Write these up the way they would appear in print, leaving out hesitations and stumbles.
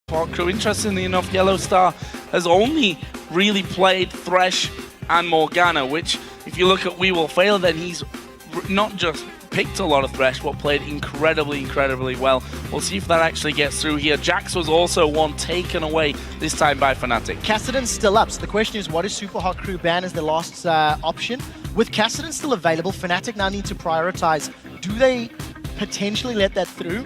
Support crew. Interestingly enough, Yellow Star has only really played Thresh and Morgana, which, if you look at We Will Fail, then he's not just picked a lot of Thresh, but played incredibly well. We'll see if that actually gets through here. Jax was also one taken away, this time by Fnatic. Kassadin's still up, so the question is, what is Super Hot Crew ban as the last option? With Kassadin still available, Fnatic now need to prioritize. Do they potentially let that through?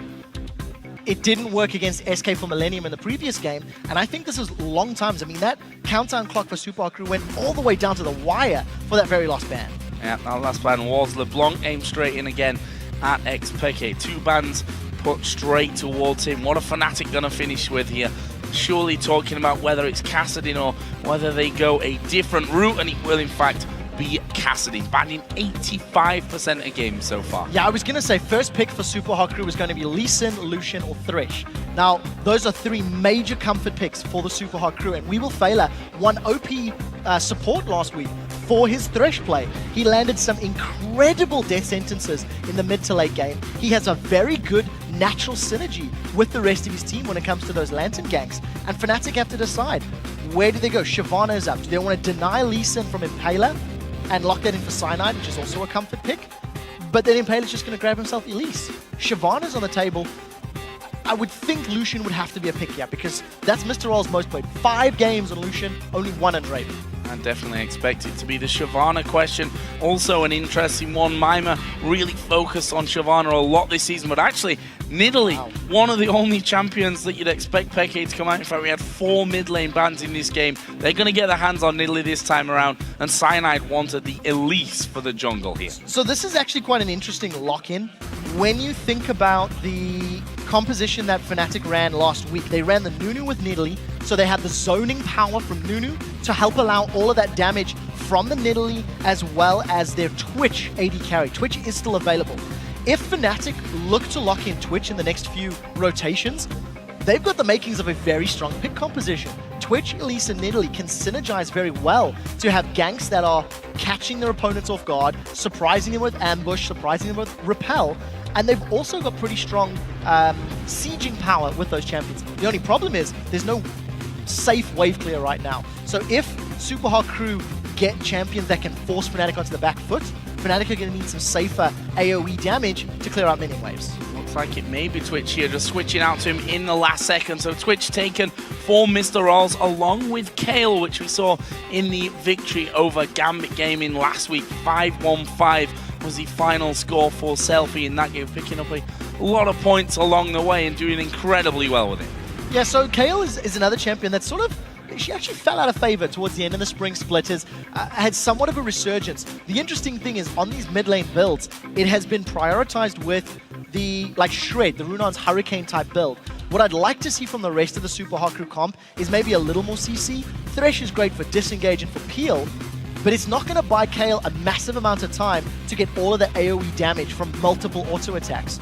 It didn't work against SK for Millennium in the previous game, and I think this is long times. I mean, that countdown clock for Super Hot Crew went all the way down to the wire for that very last ban. Yeah, that last ban was LeBlanc aimed straight in again at XPK. 2 bans put straight towards him. What are Fnatic going to finish with here? Surely talking about whether it's Kassadin or whether they go a different route, and it will in fact be Kassadin, banning 85% of games so far. Yeah, I was going to say first pick for Super Hot Crew is going to be Lee Sin, Lucian, or Thresh. Now, those are 3 major comfort picks for the Super Hot Crew, and We Will Fail won OP support last week for his Thresh play. He landed some incredible death sentences in the mid to late game. He has a very good natural synergy with the rest of his team when it comes to those Lantern ganks, and Fnatic have to decide, where do they go? Shyvana is up. Do they want to deny Lee Sin from Impaler and lock that in for Cyanide, which is also a comfort pick? But then Impaler's just going to grab himself Elise. Shyvana's on the table. I would think Lucian would have to be a pick here, because that's Mr. Roll's most played. 5 games on Lucian, only 1 on Raven. I definitely expect it to be the Shyvana question. Also an interesting one. Mima really focused on Shyvana a lot this season, but actually Nidalee, one of the only champions that you'd expect Peke to come out. In fact, we had 4 mid lane bans in this game. They're going to get their hands on Nidalee this time around, and Cyanide wanted the Elise for the jungle here. So this is actually quite an interesting lock-in. When you think about the composition that Fnatic ran last week, they ran the Nunu with Nidalee, so they had the zoning power from Nunu to help allow all of that damage from the Nidalee, as well as their Twitch AD carry. Twitch is still available. If Fnatic look to lock in Twitch in the next few rotations, they've got the makings of a very strong pick composition. Twitch, Elise, and Nidalee can synergize very well to have ganks that are catching their opponents off guard, surprising them with ambush, surprising them with repel, and they've also got pretty strong sieging power with those champions. The only problem is there's no safe wave clear right now. So if Super Hot Crew get champions that can force Fnatic onto the back foot, Fnatic are going to need some safer AoE damage to clear out minion waves. Looks like it may be Twitch here, just switching out to him in the last second. So Twitch taken for Mr. Rolls, along with Kale, which we saw in the victory over Gambit Gaming last week. 5-1-5 was the final score for Selfie in that game, picking up a lot of points along the way and doing incredibly well with it. Yeah, so Kale is another champion that's sort of, she actually fell out of favor towards the end of the spring splitters, had somewhat of a resurgence. The interesting thing is, on these mid lane builds, it has been prioritized with the, like Shred, the Runon's Hurricane type build. What I'd like to see from the rest of the Super Hot Crew comp is maybe a little more CC. Thresh is great for disengage and for peel, but it's not going to buy Kale a massive amount of time to get all of the AoE damage from multiple auto attacks.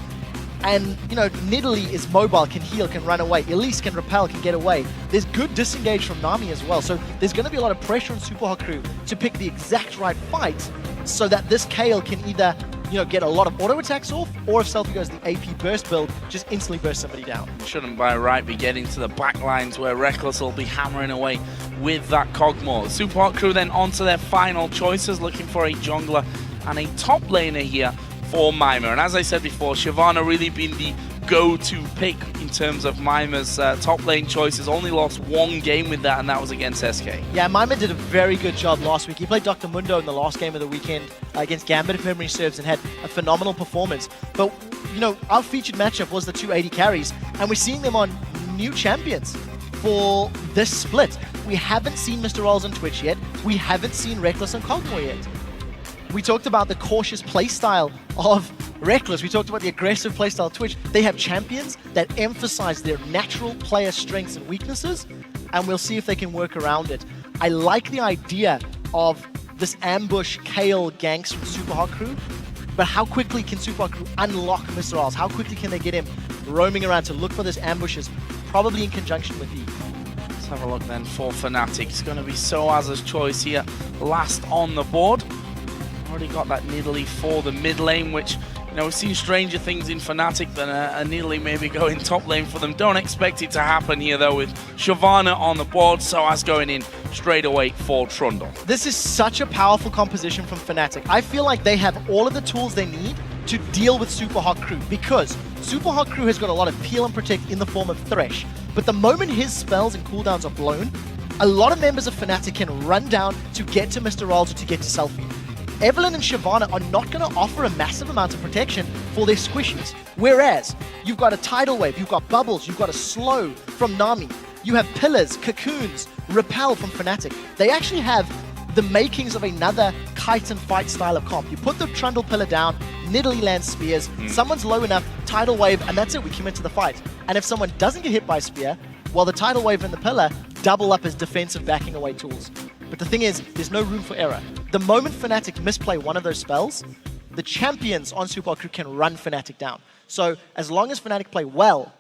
And, you know, Nidalee is mobile, can heal, can run away. Elise can repel, can get away. There's good disengage from Nami as well. So there's going to be a lot of pressure on Super Hot Crew to pick the exact right fight so that this Kale can either, you know, get a lot of auto attacks off, or if Selfie goes the AP burst build, just instantly burst somebody down. Shouldn't by right be getting to the back lines where Reckless will be hammering away with that Cogmore. Super Hot Crew then onto their final choices, looking for a jungler and a top laner here for Mima. And as I said before, Shyvana really been the go-to pick in terms of Mima's top lane choices. Only lost 1 game with that, and that was against SK. Yeah, Mima did a very good job last week. He played Dr. Mundo in the last game of the weekend against Gambit, if memory serves, and had a phenomenal performance. But, you know, our featured matchup was the 2 AD carries, and we're seeing them on new champions for this split. We haven't seen Mr. Rolls on Twitch yet. We haven't seen Reckless on Cogmore yet. We talked about the cautious playstyle of Reckless. We talked about the aggressive playstyle of Twitch. They have champions that emphasize their natural player strengths and weaknesses, and we'll see if they can work around it. I like the idea of this ambush Kale ganks from Super Hot Crew, but how quickly can Super Hot Crew unlock Mr. Rolls? How quickly can they get him roaming around to look for these ambushes, probably in conjunction with E? Let's have a look then for Fnatic. It's going to be Soaz's choice here, last on the board. Already got that Nidalee for the mid lane, which You know, we've seen stranger things in Fnatic than a nearly maybe going top lane for them. Don't expect it to happen here, though, with Shyvana on the board, Soaz going in straight away for Trundle. This is such a powerful composition from Fnatic. I feel like they have all of the tools they need to deal with Super Hot Crew, because Super Hot Crew has got a lot of peel and protect in the form of Thresh. But the moment his spells and cooldowns are blown, a lot of members of Fnatic can run down to get to Mr. Rolls or to get to Selfie. Evelynn and Shyvana are not going to offer a massive amount of protection for their squishies. Whereas, you've got a Tidal Wave, you've got Bubbles, you've got a Slow from Nami, you have Pillars, Cocoons, Repel from Fnatic. They actually have the makings of another kite and fight style of comp. You put the Trundle Pillar down, Nidalee lands spears, someone's low enough, Tidal Wave, and that's it, we commit to the fight. And if someone doesn't get hit by a spear, well, the Tidal Wave and the Pillar double up as defensive backing away tools. But the thing is, there's no room for error. The moment Fnatic misplay one of those spells, the champions on Super Hot Crew can run Fnatic down. So as long as Fnatic play well,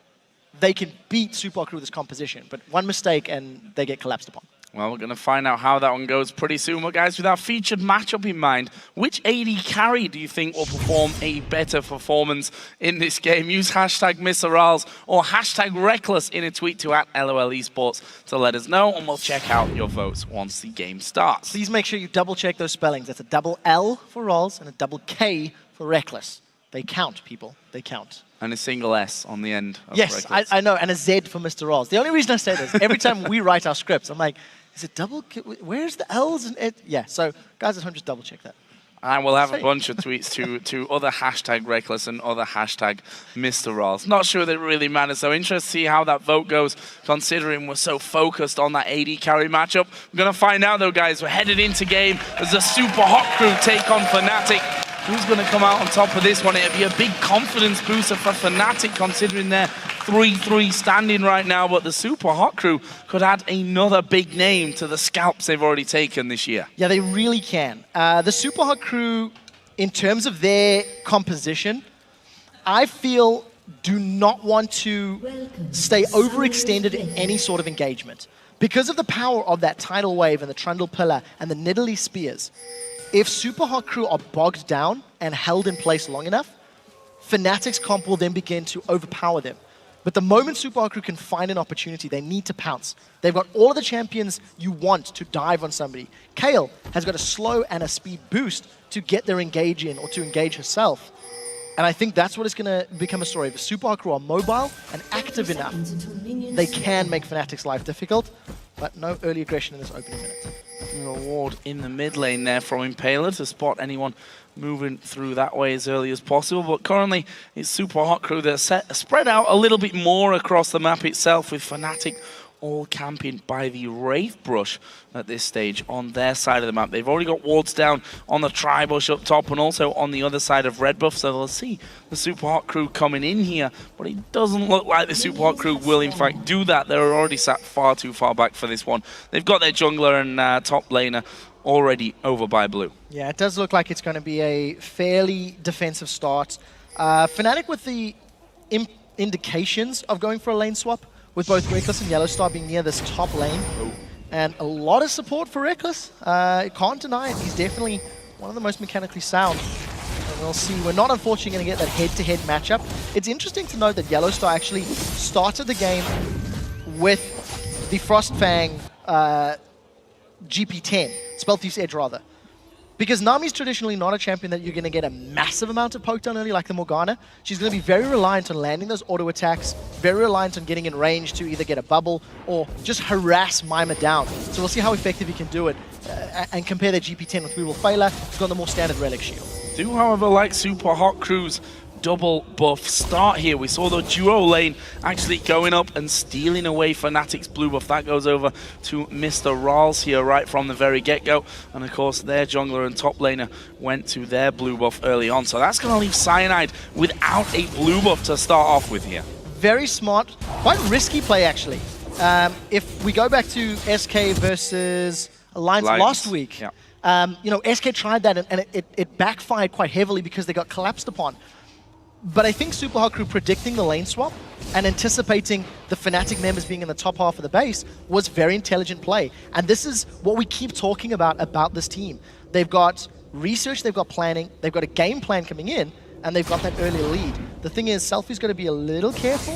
they can beat Super Hot Crew with this composition. But one mistake and they get collapsed upon. Well, we're going to find out how that one goes pretty soon. But guys, with our featured matchup in mind, which AD carry do you think will perform a better performance in this game? Use hashtag #MrRals or hashtag Reckless in a tweet to @LOL Esports to let us know, and we'll check out your votes once the game starts. Please make sure you double check those spellings. That's a double L for Rolls and a double K for Reckless. They count, people. They count. And a single S on the end of Yes, Reckless. I know, and a Z for Mr. Rolls. The only reason I say this, every time we write our scripts, I'm like, is it double? Where's the L's? And it? Yeah, so guys at home, just double check that. And we'll have a bunch of tweets to other hashtag Reckless and other hashtag #MrRals. Not sure that it really matters, so interested to see how that vote goes, considering we're so focused on that AD carry matchup. We're going to find out, though, guys. We're headed into game as the Super Hot Crew take on Fnatic. Who's going to come out on top of this one? It'll be a big confidence booster for Fnatic, considering they're 3-3 standing right now, but the Super Hot Crew could add another big name to the scalps they've already taken this year. Yeah, they really can. The Super Hot Crew, in terms of their composition, I feel do not want to stay overextended in any sort of engagement. Because of the power of that Tidal Wave and the Trundle Pillar and the Nidalee Spears, if Super Hot Crew are bogged down and held in place long enough, Fnatic's comp will then begin to overpower them. But the moment Super Hot Crew can find an opportunity, they need to pounce. They've got all of the champions you want to dive on somebody. Kayle has got a slow and a speed boost to get their engage in or to engage herself. And I think that's what is going to become a story. If Super Hot Crew are mobile and active enough, they can make Fnatic's life difficult, but no early aggression in this opening minute. A ward in the mid lane there from Impaler to spot anyone moving through that way as early as possible. But currently, it's Super Hot Crew that are spread out a little bit more across the map itself, with Fnatic all camping by the Wraith Brush at this stage on their side of the map. They've already got wards down on the Tri-Bush up top and also on the other side of Red Buff, so they'll see the Super Hot Crew coming in here, but it doesn't look like the Super Hot Crew will in fact do that. They're already sat far too far back for this one. They've got their jungler and top laner already over by blue. Yeah, it does look like it's going to be a fairly defensive start. Fnatic with the indications of going for a lane swap, with both Reckless and Yellowstar being near this top lane. And a lot of support for Reckless. Can't deny it. He's definitely one of the most mechanically sound. And we'll see. We're not unfortunately going to get that head-to-head matchup. It's interesting to note that Yellowstar actually started the game with the Frostfang GP10, Spellthief's Edge rather. Because Nami's traditionally not a champion that you're going to get a massive amount of poke down early like the Morgana. She's going to be very reliant on landing those auto attacks, very reliant on getting in range to either get a bubble or just harass Mima down. So we'll see how effective he can do it and compare their GP10 with We Will Failure. He's got the more standard Relic Shield. Do, however, like Super Hot Crew's double buff start here. We saw the duo lane actually going up and stealing away Fnatic's blue buff. That goes over to MrRals here right from the very get-go. And of course, their jungler and top laner went to their blue buff early on. So that's going to leave Cyanide without a blue buff to start off with here. Very smart, quite risky play actually. If we go back to SK versus Alliance last week, yeah. You know, SK tried that and it backfired quite heavily because they got collapsed upon. But I think Super Hot Crew predicting the lane swap and anticipating the Fnatic members being in the top half of the base was very intelligent play. And this is what we keep talking about this team. They've got research, they've got planning, they've got a game plan coming in, and they've got that early lead. The thing is, Selfie's got to be a little careful.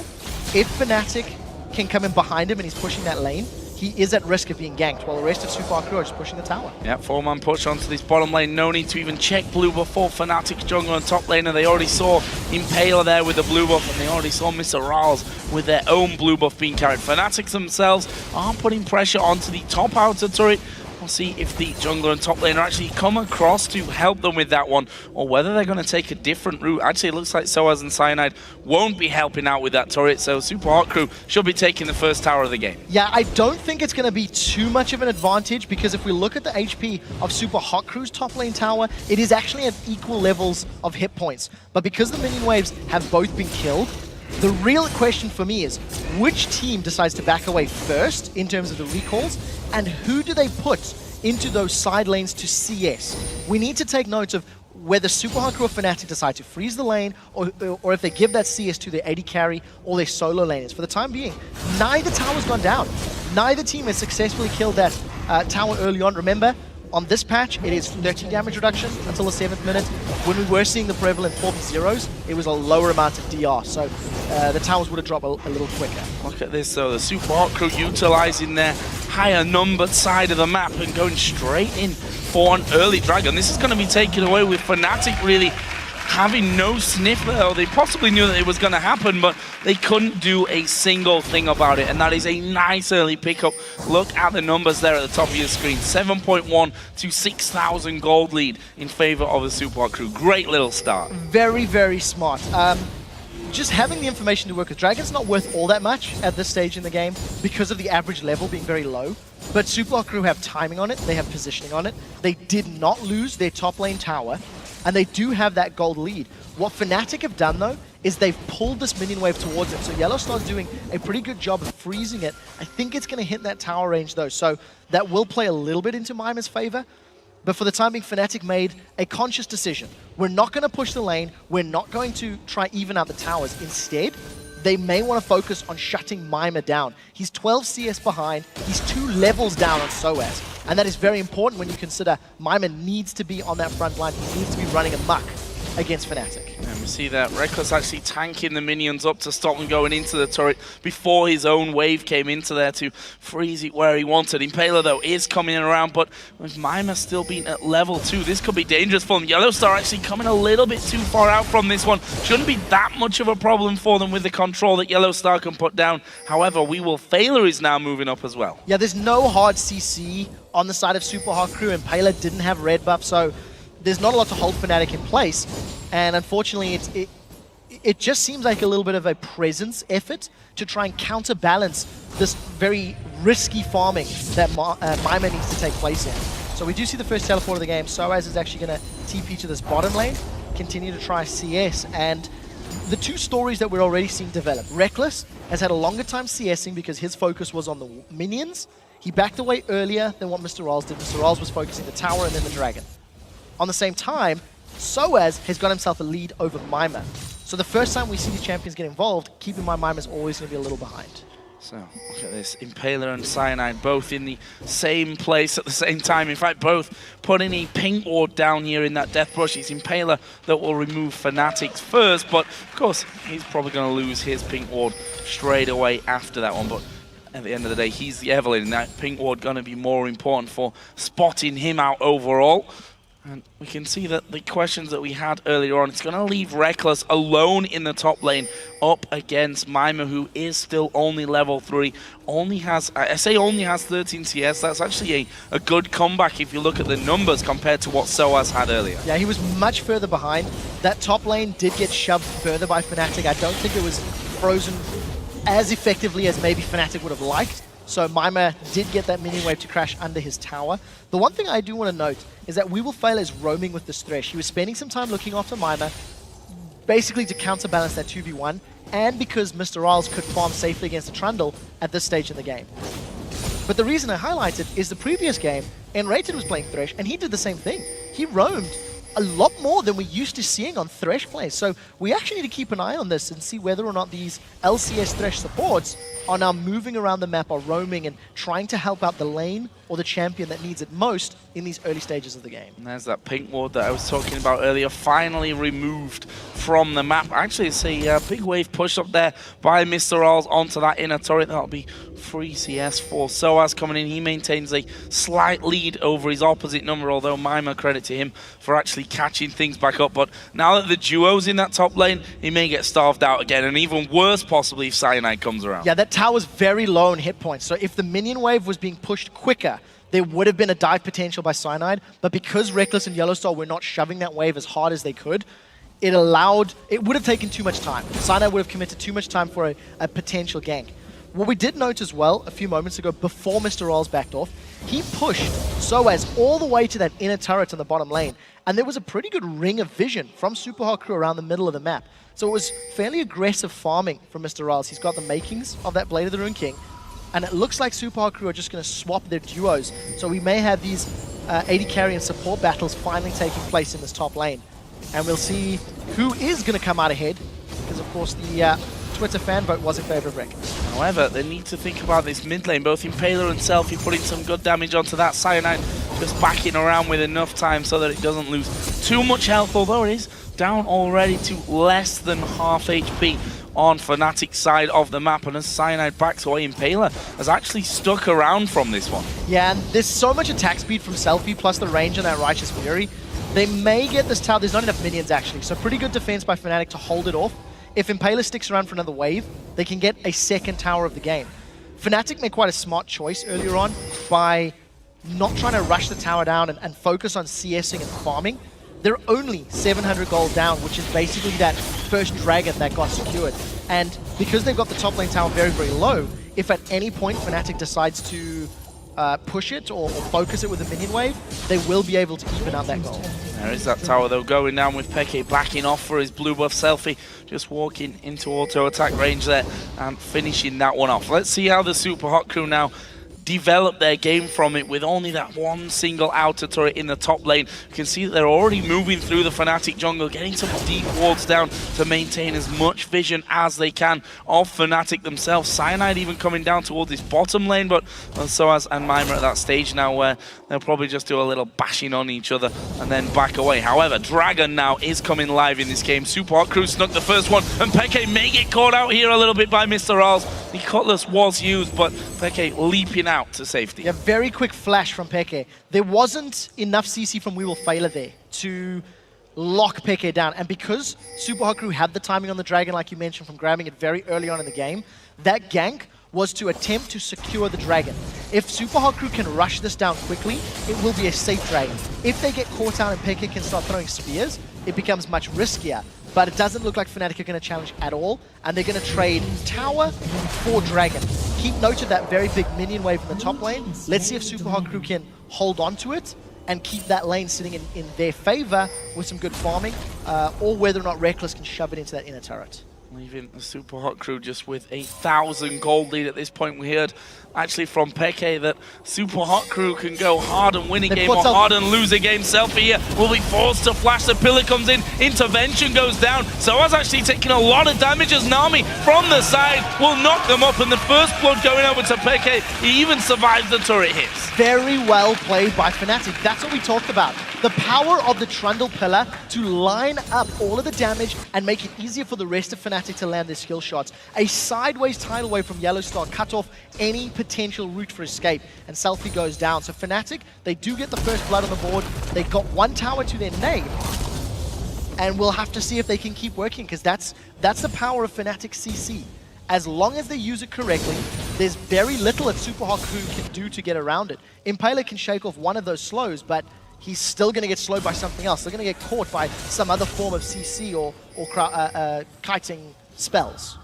If Fnatic can come in behind him and he's pushing that lane, he is at risk of being ganked, while the rest of SUPA Crew are just pushing the tower. Yeah, 4-man push onto this bottom lane. No need to even check blue buff for Fnatic jungle and top laner. They already saw Impaler there with the blue buff, and they already saw Mr. Rals with their own blue buff being carried. Fnatic themselves are putting pressure onto the top outer turret. We'll see if the jungler and top laner actually come across to help them with that one, or whether they're going to take a different route. Actually, it looks like SOAS and Cyanide won't be helping out with that turret, so SUPA Crew should be taking the first tower of the game. Yeah, I don't think it's going to be too much of an advantage, because if we look at the HP of SUPA Crew's top lane tower, it is actually at equal levels of hit points. But because the minion waves have both been killed, the real question for me is, which team decides to back away first in terms of the recalls, and who do they put into those side lanes to CS? We need to take note of whether SUPA Crew or Fnatic decide to freeze the lane, or if they give that CS to their AD carry or their solo laners. For the time being, neither tower's gone down. Neither team has successfully killed that tower early on. Remember, on this patch, it is 30 damage reduction until the 7th minute. When we were seeing the prevalent 4v0s, it was a lower amount of DR, so the towers would have dropped a little quicker. Look at this though, the SUPA Crew utilizing their higher numbered side of the map and going straight in for an early dragon. This is going to be taken away with Fnatic really having no sniff there. They possibly knew that it was going to happen, but they couldn't do a single thing about it, and that is a nice early pickup. Look at the numbers there at the top of your screen. 7.1 to 6,000 gold lead in favor of the SUPA Crew. Great little start. Very, very smart. Just having the information to work with. Dragon's not worth all that much at this stage in the game because of the average level being very low. But SUPA Crew have timing on it, they have positioning on it. They did not lose their top lane tower, and they do have that gold lead. What Fnatic have done though, is they've pulled this minion wave towards it. So Yellowstar's doing a pretty good job of freezing it. I think it's going to hit that tower range though, so that will play a little bit into Mima's favor. But for the time being, Fnatic made a conscious decision. We're not going to push the lane. We're not going to try even out the towers. Instead, they may want to focus on shutting Mima down. He's 12 CS behind. He's 2 levels down on SOAS. And that is very important when you consider Mima needs to be on that front line. He needs to be running amok against Fnatic. And we see that Reckless actually tanking the minions up to stop them going into the turret before his own wave came into there to freeze it where he wanted. Impaler though is coming around, but with Mima still being at level 2, this could be dangerous for them. Yellowstar actually coming a little bit too far out from this one. Shouldn't be that much of a problem for them with the control that Yellowstar can put down. However, Failure is now moving up as well. Yeah, there's no hard CC on the side of SUPA Crew, and Impaler didn't have red buff, so there's not a lot to hold Fnatic in place, and unfortunately it just seems like a little bit of a presence effort to try and counterbalance this very risky farming that Mima needs to take place in. So we do see the first teleport of the game. SOAS is actually going to TP to this bottom lane, continue to try CS, and the two stories that we're already seeing develop. Reckless has had a longer time CSing because his focus was on the minions. He backed away earlier than what Mr. Rals did. Mr. Rals was focusing the tower and then the dragon. On the same time, SOAS has got himself a lead over Mima. So the first time we see these champions get involved, keep in mind Mima's always going to be a little behind. So, look at this. Impaler and Cyanide both in the same place at the same time. In fact, both putting a pink ward down here in that death brush. It's Impaler that will remove Fnatic's first, but of course, he's probably going to lose his pink ward straight away after that one. But at the end of the day, he's the Evelyn, and that pink ward going to be more important for spotting him out overall. And we can see that the questions that we had earlier on, it's going to leave Reckless alone in the top lane up against Mima, who is still only level 3. Only has, I say only has 13 CS. That's actually a good comeback if you look at the numbers compared to what SOAS had earlier. Yeah, he was much further behind. That top lane did get shoved further by Fnatic. I don't think it was frozen as effectively as maybe Fnatic would have liked. So Mima did get that minion wave to crash under his tower. The one thing I do want to note is that Fail is roaming with this Thresh. He was spending some time looking after Mima, basically to counterbalance that 2v1, and because Mr. Rals could farm safely against the Trundle at this stage in the game. But the reason I highlighted is the previous game, Enrated was playing Thresh, and he did the same thing. He roamed a lot more than we're used to seeing on Thresh plays. So we actually need to keep an eye on this and see whether or not these LCS Thresh supports are now moving around the map, are roaming and trying to help out the lane or the champion that needs it most in these early stages of the game. And there's that pink ward that I was talking about earlier, finally removed from the map. Actually, it's a big wave push up there by Mr. Alls onto that inner turret. That'll be free CS for SOAS coming in. He maintains a slight lead over his opposite number, although Mima, credit to him for actually catching things back up. But now that the duo's in that top lane, he may get starved out again, and even worse possibly if Cyanide comes around. Yeah, that tower's very low in hit points, so if the minion wave was being pushed quicker, there would have been a dive potential by Cyanide, but because Reckless and Yellowstar were not shoving that wave as hard as they could, it would have taken too much time. Cyanide would have committed too much time for a potential gank. What we did note as well a few moments ago, before Mr. Rolls backed off, he pushed SOAS all the way to that inner turret on the bottom lane, and there was a pretty good ring of vision from Super Hot Crew around the middle of the map. So it was fairly aggressive farming from Mr. Rolls. He's got the makings of that Blade of the Rune King, and it looks like Super Hot Crew are just going to swap their duos. So we may have these AD carry and support battles finally taking place in this top lane. And we'll see who is going to come out ahead, because of course the Twitter fan vote was in favor of Reckless. However, they need to think about this mid lane, both Impaler and Selfie putting some good damage onto that. Cyanide just backing around with enough time so that it doesn't lose too much health, although it is down already to less than half HP on Fnatic's side of the map. And as Cyanide backs away, Impaler has actually stuck around from this one. Yeah, and there's so much attack speed from Selfie plus the range on that Righteous Fury. They may get this tower. There's not enough minions actually, so pretty good defense by Fnatic to hold it off. If Impaler sticks around for another wave, they can get a second tower of the game. Fnatic made quite a smart choice earlier on by not trying to rush the tower down and focus on CSing and farming. They're only 700 gold down, which is basically that first dragon that got secured. And because they've got the top lane tower very, very low, if at any point Fnatic decides to push it or focus it with a minion wave, they will be able to even out that gold. There is that tower though going down with Peke backing off for his blue buff. Selfie just walking into auto attack range there and finishing that one off. Let's see how the Super Hot Crew now develop their game from it with only that one single outer turret in the top lane. You can see that they're already moving through the Fnatic jungle, getting some deep wards down to maintain as much vision as they can of Fnatic themselves. Cyanide even coming down towards this bottom lane, but SOAS and Mima at that stage now where they'll probably just do a little bashing on each other and then back away. However, Dragon now is coming live in this game. Super Hot Crew snuck the first one, and Peke may get caught out here a little bit by Mr. Alls. The Cutlass was used, but Peke leaping out to safety. Yeah, very quick flash from Peke. There wasn't enough CC from We Will Failure there to lock Peke down. And because Super Hot Crew had the timing on the Dragon, like you mentioned, from grabbing it very early on in the game, that gank was to attempt to secure the Dragon. If Super Hot Crew can rush this down quickly, it will be a safe Dragon. If they get caught out and Peke can start throwing spears, it becomes much riskier. But it doesn't look like Fnatic are going to challenge at all, and they're going to trade tower for Dragon. Keep note of that very big minion wave in the top lane. Let's see if Super Hot Crew can hold on to it and keep that lane sitting in their favor with some good farming, or whether or not Reckless can shove it into that inner turret. Leaving the Super Hot Crew just with 1,000 gold lead at this point. We heard actually from Peke that Super Hot Crew can go hard and win a game or hard and lose a game. Selfie here will be forced to flash. The pillar comes in, intervention goes down. SOAS actually taking a lot of damage as Nami from the side will knock them up, and the first blood going over to Peke. He even survives the turret hits. Very well played by Fnatic. That's what we talked about. The power of the Trundle pillar to line up all of the damage and make it easier for the rest of Fnatic to land their skill shots. A sideways tidal wave from Yellowstar cut off any potential route for escape, and Selfie goes down. So Fnatic, they do get the first blood on the board. They got one tower to their name, and we'll have to see if they can keep working, because that's the power of Fnatic CC. As long as they use it correctly, there's very little that Super Hot Crew can do to get around it. Impaler can shake off one of those slows, but he's still going to get slowed by something else. They're going to get caught by some other form of CC or kiting spells.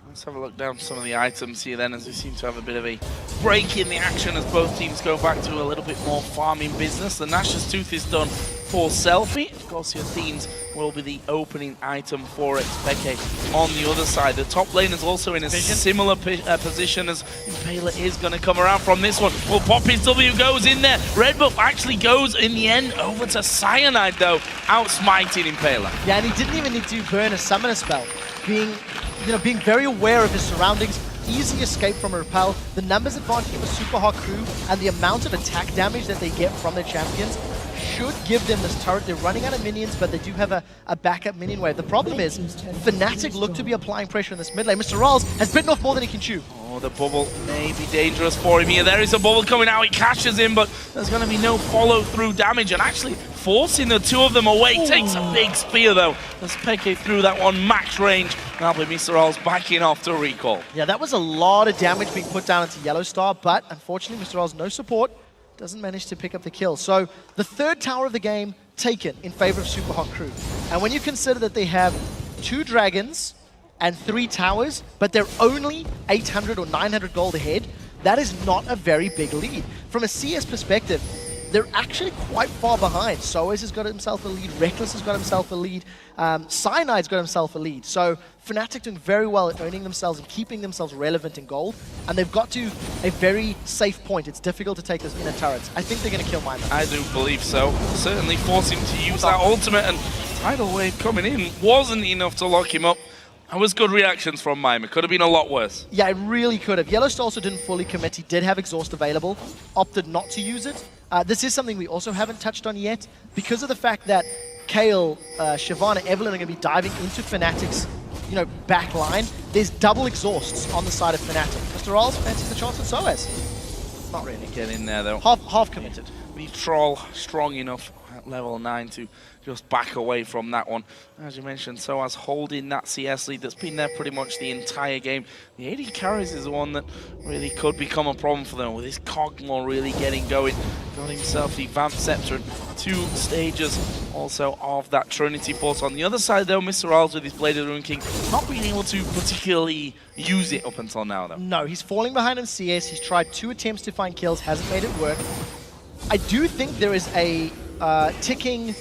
Let's have a look down some of the items here then, as we seem to have a bit of a break in the action as both teams go back to a little bit more farming business. The Nash's Tooth is done for Selfie. Of course, your Themes will be the opening item for Peke on the other side. The top lane is also in a similar position as Impaler is going to come around from this one. Well, Poppy's W goes in there. Red buff actually goes in the end over to Cyanide though, outsmiting Impaler. Yeah, and he didn't even need to burn a summoner spell. Being very aware of his surroundings, easy escape from a repel, the numbers advantage of a super hot crew, and the amount of attack damage that they get from their champions should give them this turret. They're running out of minions, but they do have a backup minion wave. The problem is, Fnatic look to be applying pressure in this mid lane. Mr. Rawls has bitten off more than he can chew. Oh, the bubble may be dangerous for him here. There is a bubble coming out. He catches him, but there's going to be no follow-through damage. And actually forcing the two of them away. Ooh. Takes a big spear, though. As Peke through that one max range. That'll be Mr. Rawls backing off to recall. Yeah, that was a lot of damage being put down into Yellow Star, but unfortunately, Mr. Rawls, no support. Doesn't manage to pick up the kill. So the third tower of the game taken in favor of Super Hot Crew. And when you consider that they have 2 dragons and 3 towers, but they're only 800 or 900 gold ahead, that is not a very big lead. From a CS perspective, they're actually quite far behind. Soaz has got himself a lead, Reckless has got himself a lead, Cyanide's got himself a lead. So Fnatic doing very well at earning themselves and keeping themselves relevant in gold, and they've got to a very safe point. It's difficult to take those inner turrets. I think they're going to kill Mima. I do believe so. Certainly force him to use that ultimate, and Tidal Wave coming in wasn't enough to lock him up. That was good reactions from Mima. Could have been a lot worse. Yeah, it really could have. Yellow Star also didn't fully commit. He did have Exhaust available, opted not to use it. This is something we also haven't touched on yet, because of the fact that Kayle, Shyvana, Evelynn are going to be diving into Fnatic's back line. There's double exhausts on the side of Fnatic. Mr. Rawls fancies the chance with Soaz. Not really. Get in there though. Half committed. The Troll strong enough at level 9 to just back away from that one. As you mentioned, Soaz holding that CS lead that's been there pretty much the entire game. The AD carries is the one that really could become a problem for them, with his Cogmore really getting going. Got himself the Vamp Scepter, 2 stages also of that Trinity Force. On the other side though, Mr. Rawls with his Blade of the Ruin King not being able to particularly use it up until now though. No, he's falling behind in CS. He's tried 2 attempts to find kills, hasn't made it work. I do think there is a ticking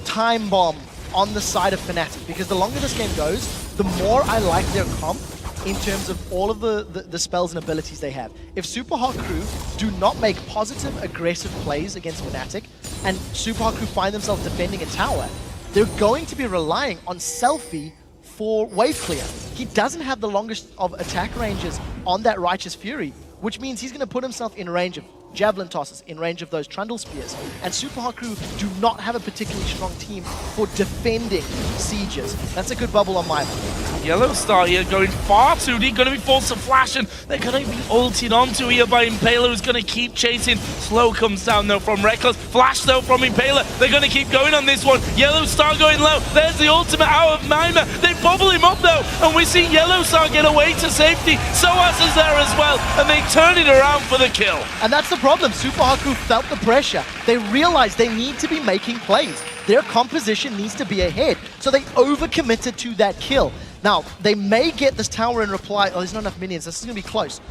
time bomb on the side of Fnatic, because the longer this game goes, the more I like their comp in terms of all of the spells and abilities they have. If Super Hot Crew do not make positive, aggressive plays against Fnatic, and Super Hot Crew find themselves defending a tower, they're going to be relying on Selfie for wave clear. He doesn't have the longest of attack ranges on that Righteous Fury, which means he's going to put himself in range of Javelin tosses, in range of those Trundle Spears. And Super Hot Crew do not have a particularly strong team for defending sieges. That's a good bubble on Mima. Yellow Star here going far too deep, going to be forced to flash, and they're going to be ulted onto here by Impaler, who's going to keep chasing. Slow comes down though from Reckless. Flash though from Impaler. They're going to keep going on this one. Yellow Star going low. There's the ultimate out of Mima. They bubble him up though, and we see Yellow Star get away to safety. Soaz is there as well, and they turn it around for the kill. And that's the problem. Super Hot Crew felt the pressure. They realized they need to be making plays. Their composition needs to be ahead. So they overcommitted to that kill. Now, they may get this tower in reply. Oh, there's not enough minions. This is going to be close.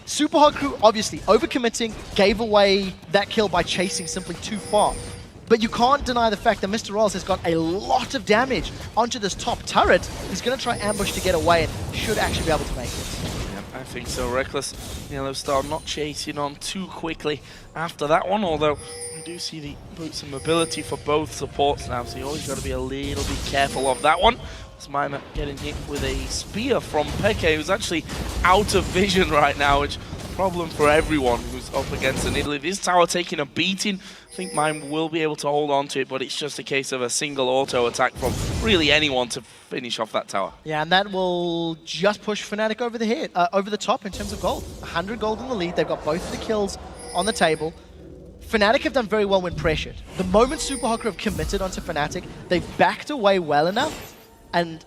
Super Hot Crew, obviously, overcommitting, gave away that kill by chasing simply too far. But you can't deny the fact that Mr. Rawls has got a lot of damage onto this top turret. He's going to try ambush to get away and should actually be able to make it. I think so. Reckless, Yellow Star not chasing on too quickly after that one, although we do see the boots and mobility for both supports now, so you always got to be a little bit careful of that one. It's Mima getting hit with a spear from Peke, who's actually out of vision right now, which is a problem for everyone who's up against an Italy. This tower taking a beating. I think Mima will be able to hold on to it, but it's just a case of a single auto attack from really anyone to finish off that tower. Yeah, and that will just push Fnatic over the head, over the top in terms of gold. 100 gold in the lead. They've got both of the kills on the table. Fnatic have done very well when pressured. The moment Super Hot Crew have committed onto Fnatic, they've backed away well enough and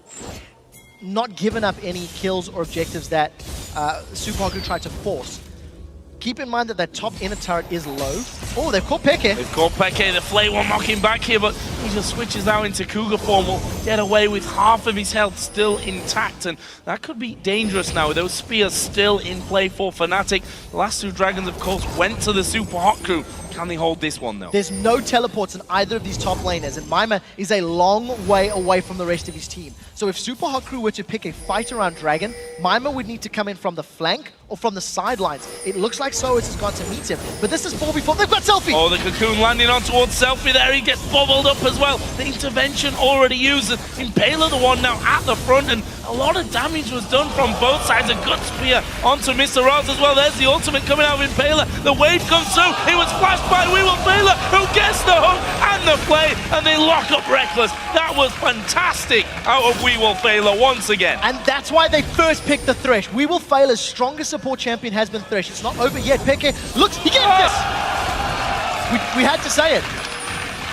not given up any kills or objectives that Super Hot Crew tried to force. Keep in mind that that top inner turret is low. Oh, they've caught Peke. They've caught Peke. The Flay will knock him back here, but he just switches out into Cougar form. Will get away with half of his health still intact, and that could be dangerous now with those spears still in play for Fnatic. The last two Dragons, of course, went to the Super Hot Crew. Can they hold this one, though? There's no teleports in either of these top laners, and Mima is a long way away from the rest of his team. So if Super Hot Crew were to pick a fight around Dragon, Mima would need to come in from the flank or from the sidelines. It looks like Soaz has gone to meet him, but this is 4v4. They've got Selfie! Oh, the Cocoon landing on towards Selfie there. He gets bubbled up as well. The intervention already used. Impaler the one now at the front, and a lot of damage was done from both sides. A good spear onto Mr. Roz as well. There's the ultimate coming out of Impaler. The wave comes through. He was flashed by Impaler, who gets the hook and the play, and they lock up Reckless. That was fantastic out of Impaler once again. And that's why they first picked the Thresh. Impaler's strongest support champion has been Thresh. It's not over yet. Peke looks, he gets this! We had to say it.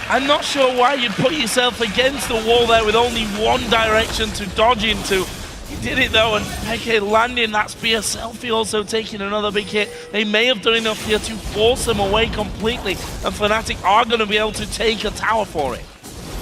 I'm not sure why you'd put yourself against the wall there with only one direction to dodge into. He did it though, and Peke landing that spear. Selfie also taking another big hit. They may have done enough here to force him away completely, and Fnatic are going to be able to take a tower for it.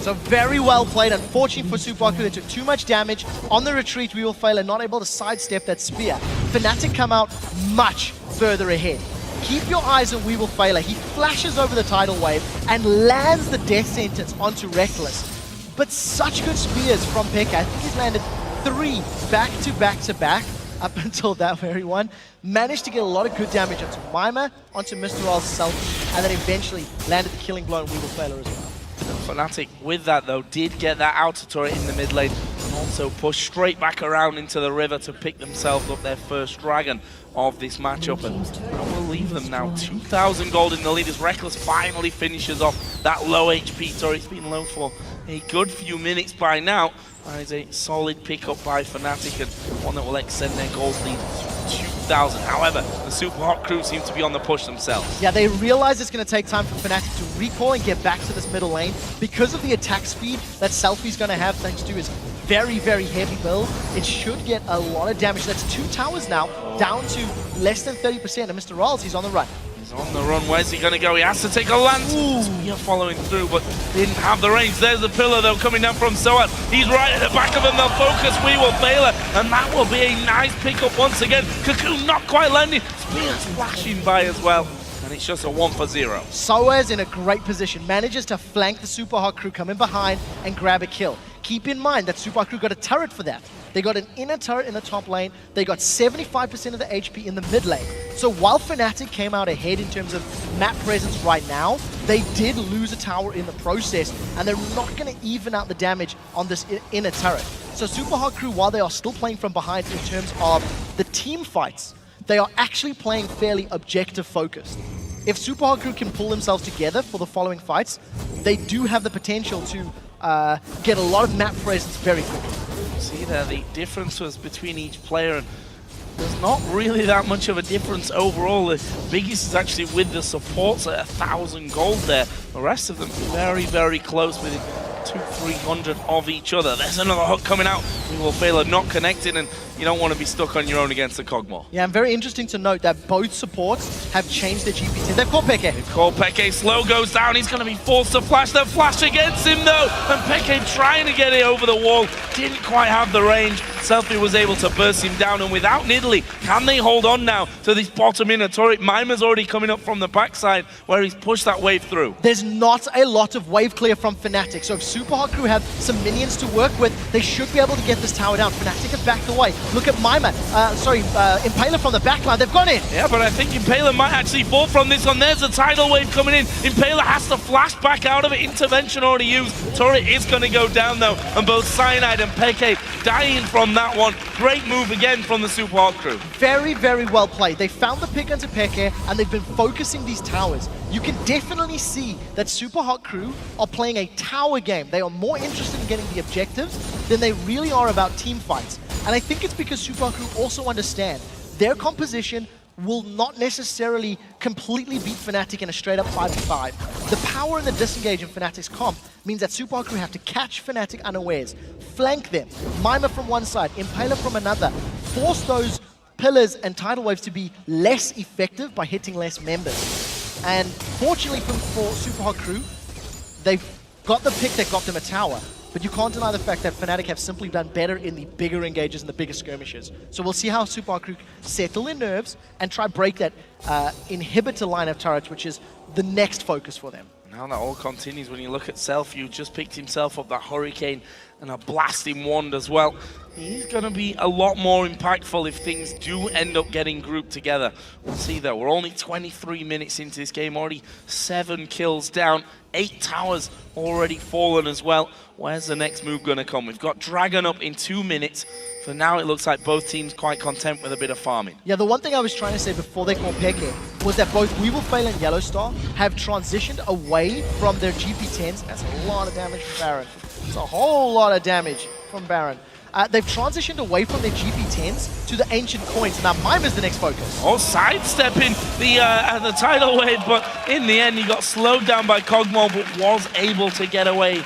So very well played. Unfortunately for Super Hot Crew, they took too much damage. On the retreat, Impaler not able to sidestep that spear. Fnatic come out much further ahead. Keep your eyes on Impaler. He flashes over the tidal wave and lands the death sentence onto Reckless. But such good spears from Peke. I think he's landed 3 back-to-back up until that very one. Managed to get a lot of good damage onto Mima, onto Mr. All's self, and then eventually landed the killing blow on Impaler as well. Fnatic, with that though, did get that outer turret in the mid lane and also pushed straight back around into the river to pick themselves up their first dragon of this matchup, and that will leave them now 2,000 gold in the lead as Reckless finally finishes off that low HP turret. It's been low for a good few minutes by now. That is a solid pickup by Fnatic and one that will extend their gold lead to 2,000. However, the Super Hot Crew seem to be on the push themselves. Yeah, they realize it's going to take time for Fnatic to recall and get back to this middle lane because of the attack speed that Selfie's going to have thanks to his very, very heavy build. It should get a lot of damage. That's 2 towers now, down to less than 30%, and Mr. Rolls, he's on the run. He's on the run. Where's he going to go? He has to take a lance. Spear following through, but didn't have the range. There's the pillar, though, coming down from Soaz. He's right at the back of him. They'll focus Impaler, and that will be a nice pickup once again. Cocoon not quite landing. Spear's flashing by as well, and it's just a 1-for-0. Soaz in a great position, manages to flank the Super Hot Crew, come in behind, and grab a kill. Keep in mind that Super Hot Crew got a turret for that. They got an inner turret in the top lane. They got 75% of the HP in the mid lane. So while Fnatic came out ahead in terms of map presence right now, they did lose a tower in the process, and they're not going to even out the damage on this inner turret. So Super Hot Crew, while they are still playing from behind in terms of the team fights, they are actually playing fairly objective focused. If Super Hot Crew can pull themselves together for the following fights, they do have the potential to get a lot of map presence very quickly. See there, the difference was between each player, and there's not really that much of a difference overall. The biggest is actually with the supports at 1,000 gold there. The rest of them very, very close within 200-300 of each other. There's another hook coming out. Impaler not connected, and you don't want to be stuck on your own against the Kog'Maw. Yeah, and very interesting to note that both supports have changed their GP10. They've called Peke. They've called Peke. Slow goes down. He's going to be forced to flash. They'll flash against him though, and Peke trying to get it over the wall. Didn't quite have the range. Selfie was able to burst him down, and without Nidalee, can they hold on now to this bottom inner turret? Mima's already coming up from the backside where he's pushed that wave through. There's not a lot of wave clear from Fnatic, so if Super Hot Crew have some minions to work with, they should be able to get this tower down. Fnatic have backed away. Look at Impaler from the backline. They've gone in. Yeah, but I think Impaler might actually fall from this one. There's a tidal wave coming in. Impaler has to flash back out of it. Intervention already used. Turret is going to go down though, and both Cyanide and Peke dying from that one. Great move again from the Super Hot Crew. Very, very well played. They found the pick onto Peke, and they've been focusing these towers. You can definitely see that Super Hot Crew are playing a tower game. They are more interested in getting the objectives than they really are about team fights. And I think it's because Super Hot Crew also understand their composition will not necessarily completely beat Fnatic in a straight-up 5v5. The power and the disengage in Fnatic's comp means that Super Hot Crew have to catch Fnatic unawares, flank them, Mima from one side, Impaler from another, force those pillars and tidal waves to be less effective by hitting less members. And fortunately for Super Hot Crew, they've got the pick that got them a tower. But you can't deny the fact that Fnatic have simply done better in the bigger engages and the bigger skirmishes. So we'll see how Super Hot Crew settle their nerves and try break that inhibitor line of turrets, which is the next focus for them. Now that all continues, when you look at Selfie, just picked himself up that Hurricane and a blasting wand as well. He's going to be a lot more impactful if things do end up getting grouped together. We'll see though, we're only 23 minutes into this game, already 7 kills down, 8 towers already fallen as well. Where's the next move going to come? We've got Dragon up in 2 minutes. For now, it looks like both teams quite content with a bit of farming. Yeah, the one thing I was trying to say before they called Peke was that both Weevil and Yellowstar have transitioned away from their GP10s. That's a lot of damage from Baron. It's a whole lot of damage from Baron. They've transitioned away from their GP10s to the Ancient Coins. Now, Mime is the next focus. Oh, sidestepping the tidal wave, but in the end, he got slowed down by Kog'Maw, but was able to get away.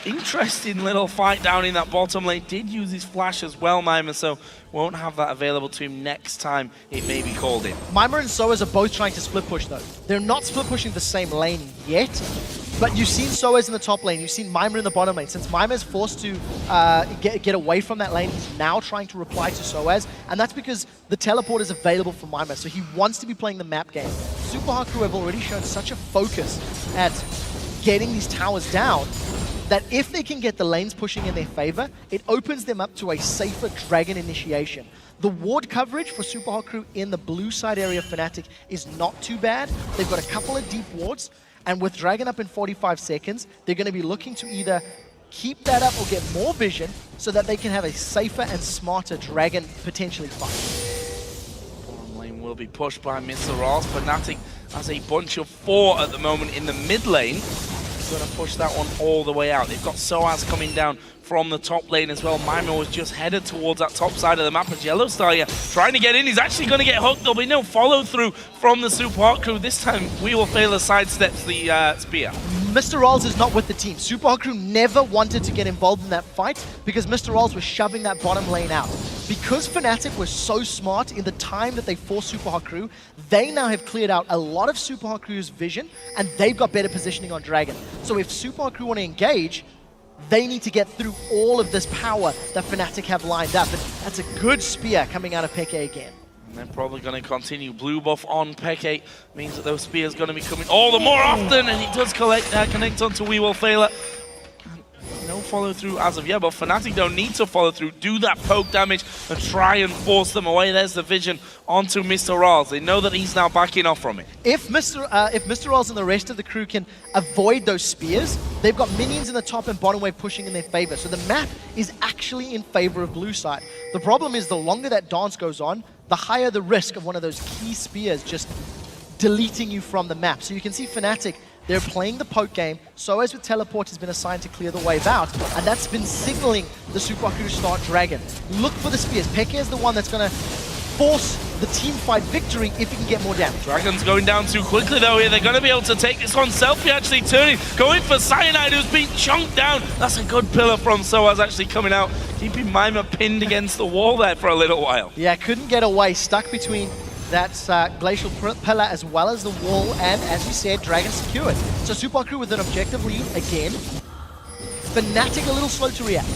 Interesting little fight down in that bottom lane. Did use his flash as well, Mimer, so won't have that available to him next time it may be called in. Mimer and Soaz are both trying to split push, though. They're not split pushing the same lane yet, but you've seen Soaz in the top lane, you've seen Mimer in the bottom lane. Since Mimer is forced to get away from that lane, he's now trying to reply to Soaz, and that's because the teleport is available for Mimer, so he wants to be playing the map game. Super Hot Crew have already shown such a focus at getting these towers down that if they can get the lanes pushing in their favor, it opens them up to a safer Dragon initiation. The ward coverage for Super Hot Crew in the blue side area of Fnatic is not too bad. They've got a couple of deep wards, and with Dragon up in 45 seconds, they're going to be looking to either keep that up or get more vision so that they can have a safer and smarter Dragon potentially fight. Bottom lane will be pushed by Mr. Ross. Fnatic has a bunch of 4 at the moment in the mid lane. Going to push that one all the way out. They've got Soaz coming down from the top lane as well. Mimo was just headed towards that top side of the map as Yellowstar here, trying to get in. He's actually going to get hooked. There'll be no follow through from the Super Hot Crew. This time, Weevil sidesteps the spear. Mr. Rolls is not with the team. Super Hot Crew never wanted to get involved in that fight because Mr. Rolls was shoving that bottom lane out. Because Fnatic was so smart in the time that they forced Super Hot Crew, they now have cleared out a lot of Super Hot Crew's vision, and they've got better positioning on Dragon. So if Super Hot Crew want to engage, they need to get through all of this power that Fnatic have lined up. And that's a good spear coming out of Peke again. And they're probably going to continue. Blue buff on Peke means that those spears are going to be coming all the more often, and he does connect onto Weevil. No follow through as of yet, but Fnatic don't need to follow through. Do that poke damage and try and force them away. There's the vision onto Mr. Rawls. They know that he's now backing off from it. If Mr. Rawls and the rest of the crew can avoid those spears, they've got minions in the top and bottom wave pushing in their favor. So the map is actually in favor of blue side. The problem is the longer that dance goes on, the higher the risk of one of those key spears just deleting you from the map. So you can see Fnatic, they're playing the poke game. Soaz with teleport has been assigned to clear the wave out, and that's been signaling the Super Hot Crew to start Dragon. Look for the spears. Peke is the one that's going to force the team fight victory if he can get more damage. Dragon's going down too quickly though here. They're going to be able to take this one. Selfie actually turning, going for Cyanide, who's being chunked down. That's a good pillar from Soaz actually coming out, keeping Mima pinned against the wall there for a little while. Yeah, couldn't get away, stuck between that glacial pillar as well as the wall, and as you said, Dragon secured. So Super Hot Crew with an objective lead again. Fnatic a little slow to react.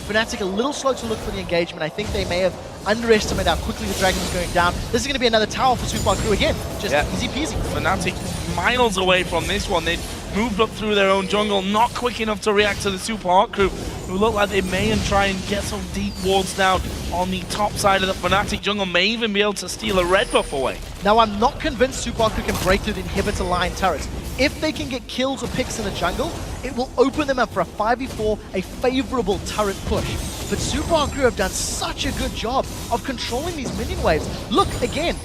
Fnatic a little slow to look for the engagement. I think they may have underestimated how quickly the Dragon was going down. This is going to be another tower for Super Hot Crew again. Just easy peasy. Fnatic miles away from this one. They moved up through their own jungle, not quick enough to react to the Super Hot Crew, who look like they may and try and get some deep wards down on the top side of the Fnatic jungle, may even be able to steal a red buff away. Now, I'm not convinced Super Hot Crew can break through the inhibitor line turrets. If they can get kills or picks in the jungle, it will open them up for a 5v4, a favorable turret push. But Super Hot Crew have done such a good job of controlling these minion waves. Look, again,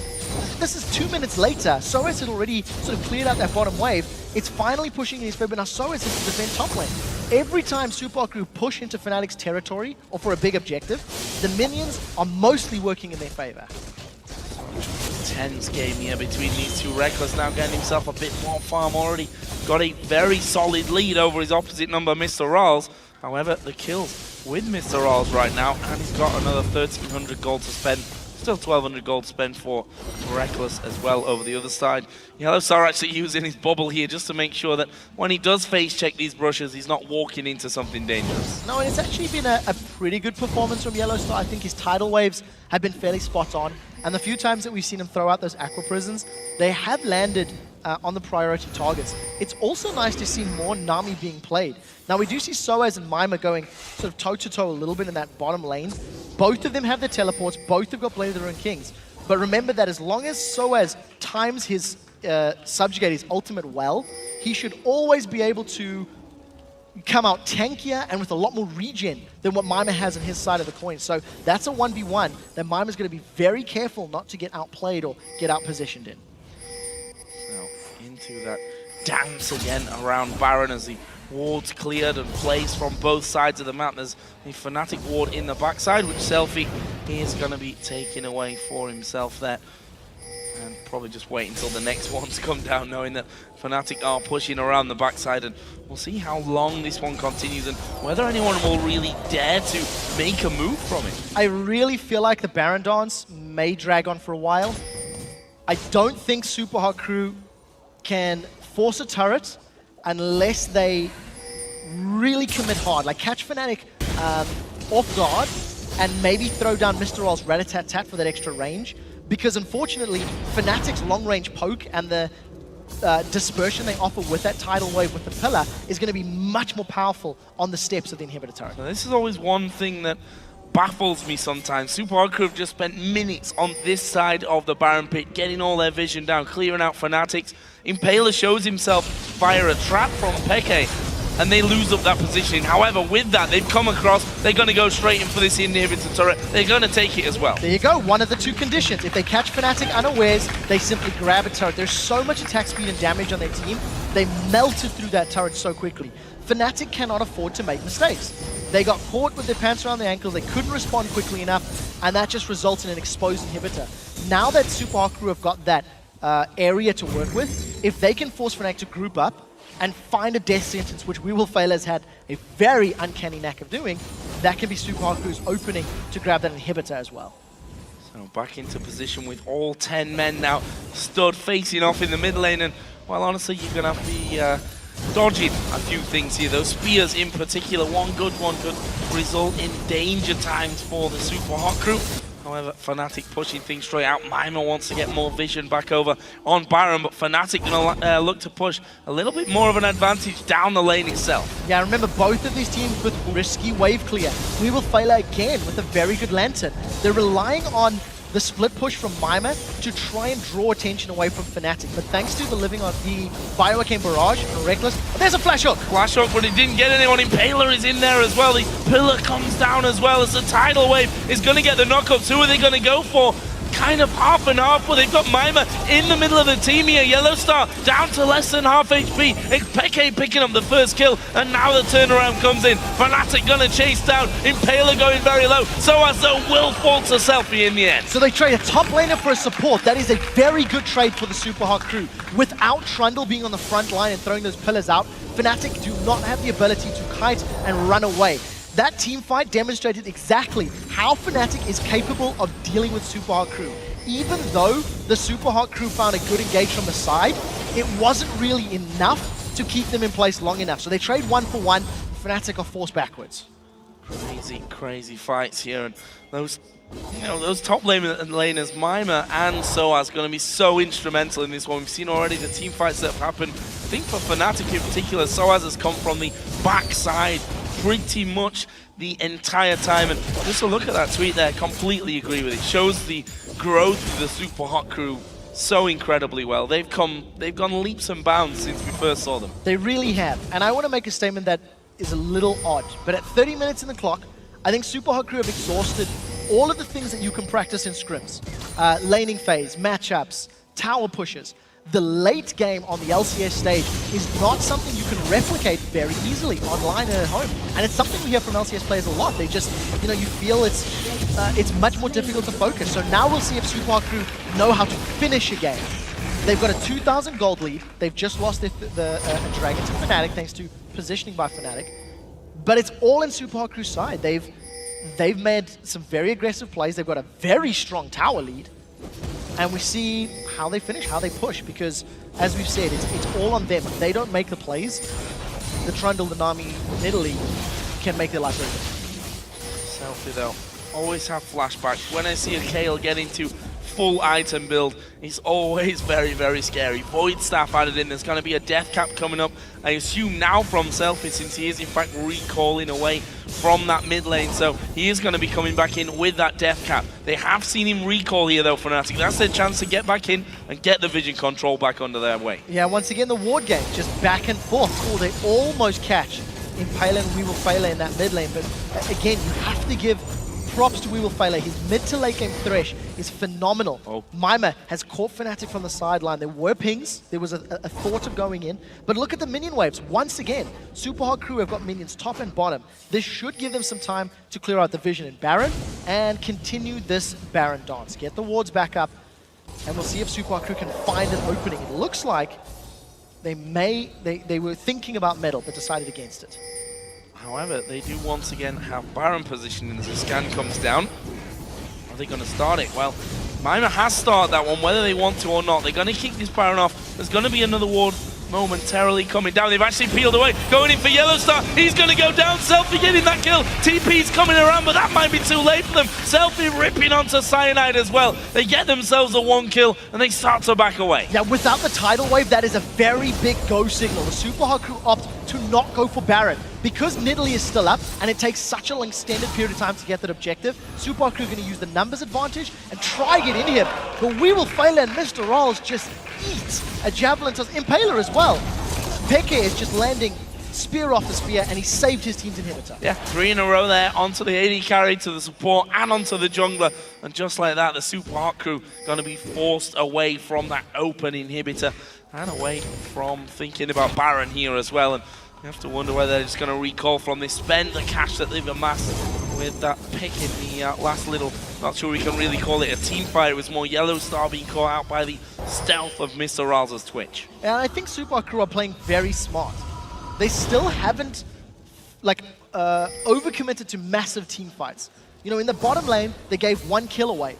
this is 2 minutes later. Soaz had already sort of cleared out that bottom wave. It's finally pushing in his favor. Now Soaz has to defend top lane. Every time Super Hot Crew push into Fnatic's territory or for a big objective, the minions are mostly working in their favor. Tense game here between these two. Reckless now getting himself a bit more farm already. Got a very solid lead over his opposite number, Mr. Rawls. However, the kills with Mr. Rawls right now, and he's got another 1,300 gold to spend. Still 1,200 gold spent for Reckless as well over the other side. Yellowstar actually using his bubble here just to make sure that when he does face check these brushes, he's not walking into something dangerous. No, and it's actually been a pretty good performance from Yellowstar. I think his tidal waves have been fairly spot on. And the few times that we've seen him throw out those Aqua Prisons, they have landed on the priority targets. It's also nice to see more Nami being played. Now, we do see Soaz and Mima going sort of toe-to-toe a little bit in that bottom lane. Both of them have their teleports. Both have got Blade of the Ruined Kings. But remember that as long as Soaz times his subjugate, his ultimate well, he should always be able to come out tankier and with a lot more regen than what Mima has on his side of the coin. So that's a 1v1 that Mima's going to be very careful not to get outplayed or get out-positioned in. Now, into that dance again around Baron as the wards cleared and placed from both sides of the map. There's the Fnatic ward in the backside, which Selfie is going to be taking away for himself there. And probably just wait until the next ones come down, knowing that Fnatic are pushing around the backside, and we'll see how long this one continues and whether anyone will really dare to make a move from it. I really feel like the Baron dance may drag on for a while. I don't think Super Hot Crew can force a turret unless they really commit hard, like catch Fnatic off guard and maybe throw down Mr. Roll's Rat-a-tat-tat for that extra range. Because unfortunately, Fnatic's long-range poke and the dispersion they offer with that tidal wave with the pillar is going to be much more powerful on the steps of the inhibitor turret. Now, this is always one thing that baffles me sometimes. Super Hot Crew have just spent minutes on this side of the Baron pit, getting all their vision down, clearing out Fnatic's. Impaler shows himself via a trap from Peke, and they lose up that positioning. However, with that, they've come across, they're going to go straight in for this inhibitor turret. They're going to take it as well. There you go, one of the two conditions. If they catch Fnatic unawares, they simply grab a turret. There's so much attack speed and damage on their team, they melted through that turret so quickly. Fnatic cannot afford to make mistakes. They got caught with their pants around their ankles, they couldn't respond quickly enough, and that just results in an exposed inhibitor. Now that Super Hot Crew have got that area to work with, if they can force Fnatic to group up and find a death sentence, which We Will Fail has had a very uncanny knack of doing, that can be Super Hot Crew's opening to grab that inhibitor as well. So back into position with all 10 men now stood facing off in the mid lane, and well, honestly, you're going to have to be dodging a few things here. Those spears in particular, one good one could result in danger times for the Super Hot Crew. However, Fnatic pushing things straight out. Mima wants to get more vision back over on Baron, but Fnatic going to look to push a little bit more of an advantage down the lane itself. Yeah, remember both of these teams with risky wave clear. We Will Fail again with a very good Lantern. They're relying on the split push from Mima to try and draw attention away from Fnatic. But thanks to the living on the Bioarcane Barrage and Reckless, there's a Flash Hook! Flash Hook, but it didn't get anyone. Impaler is in there as well. The pillar comes down as well as the tidal wave is going to get the knockups. Who are they going to go for? Kind of half and half, but they've got Mima in the middle of the team here. Yellowstar down to less than half HP. Peke picking up the first kill, and now the turnaround comes in. Fnatic gonna chase down. Impaler going very low. So as though will fall to Selfie in the end. So they trade a top laner for a support. That is a very good trade for the Super Hot Crew. Without Trundle being on the front line and throwing those pillars out, Fnatic do not have the ability to kite and run away. That team fight demonstrated exactly how Fnatic is capable of dealing with Super Hot Crew. Even though the Super Hot Crew found a good engage from the side, it wasn't really enough to keep them in place long enough. So they trade 1-for-1, Fnatic are forced backwards. Crazy fights here, and those top laners, Mima and Soaz, going to be so instrumental in this one. We've seen already the team fights that have happened. I think for Fnatic in particular, Soaz has come from the backside pretty much the entire time, and just a look at that tweet there, completely agree with it. Shows the growth of the Super Hot Crew so incredibly well. They've gone leaps and bounds since we first saw them. They really have, and I want to make a statement that is a little odd, but at 30 minutes in the clock, I think Super Hot Crew have exhausted all of the things that you can practice in scrims. Laning phase, matchups, tower pushes. The late game on the LCS stage is not something you can replicate very easily online and at home. And it's something we hear from LCS players a lot. They just, you feel it's much more difficult to focus. So now we'll see if Super Hot Crew know how to finish a game. They've got a 2,000 gold lead. They've just lost the Dragon to Fnatic thanks to positioning by Fnatic. But it's all in Super Hot Crew's side. They've they've made some very aggressive plays. They've got a very strong tower lead. And we see how they finish, how they push, because as we've said, it's all on them. If they don't make the plays, the Trundle, the Nami, Nidalee can make their life very difficult. Selfie though, always have flashbacks. When I see a Kayle get into full item build, it's always very, very scary. Void Staff added in, there's going to be a death cap coming up, I assume now from Selfie, since he is in fact recalling away from that mid lane, so he is going to be coming back in with that death cap. They have seen him recall here though, Fnatic. That's their chance to get back in and get the vision control back under their way. Yeah, once again the ward game, just back and forth. Oh, they almost catch Impaler and We Will Failure in that mid lane, but again, you have to give props to We Will Failure. His mid to late game thresh is phenomenal. Oh. Mima has caught Fnatic from the sideline. There were pings. There was a thought of going in. But look at the minion waves. Once again, Super Hot Crew have got minions top and bottom. This should give them some time to clear out the vision in Baron and continue this Baron dance. Get the wards back up, and we'll see if Super Hot Crew can find an opening. It looks like they were thinking about Metal, but decided against it. However, they do once again have Baron positioning as the scan comes down. Are they going to start it? Well, Mima has started that one, whether they want to or not. They're going to kick this Baron off. There's going to be another ward momentarily coming down. They've actually peeled away, going in for Yellow Star. He's going to go down. Selfie getting that kill. TP's coming around, but that might be too late for them. Selfie ripping onto Cyanide as well. They get themselves a 1 kill, and they start to back away. Yeah, without the tidal wave, that is a very big go signal. The Super Hot Crew opt to not go for Baron. Because Nidalee is still up, and it takes such an extended period of time to get that objective, Super Hot Crew are going to use the numbers advantage and try get in here. But We Will Failure and Mr. Rolls just eat a Javelin toss. Impaler as well. Peke is just landing spear off the spear, and he saved his team's inhibitor. Yeah, 3 in a row there, onto the AD carry, to the support, and onto the jungler. And just like that, the Super Hot Crew going to be forced away from that open inhibitor and away from thinking about Baron here as well. And you have to wonder whether they're just going to recall from this, spend the cash that they've amassed with that pick in the last little, not sure we can really call it a team fight. It was more Yellow Star being caught out by the stealth of Mr. Raz's Twitch. And I think Super Hot Crew are playing very smart. They still haven't overcommitted to massive team fights. You know, in the bottom lane, they gave 1 kill away,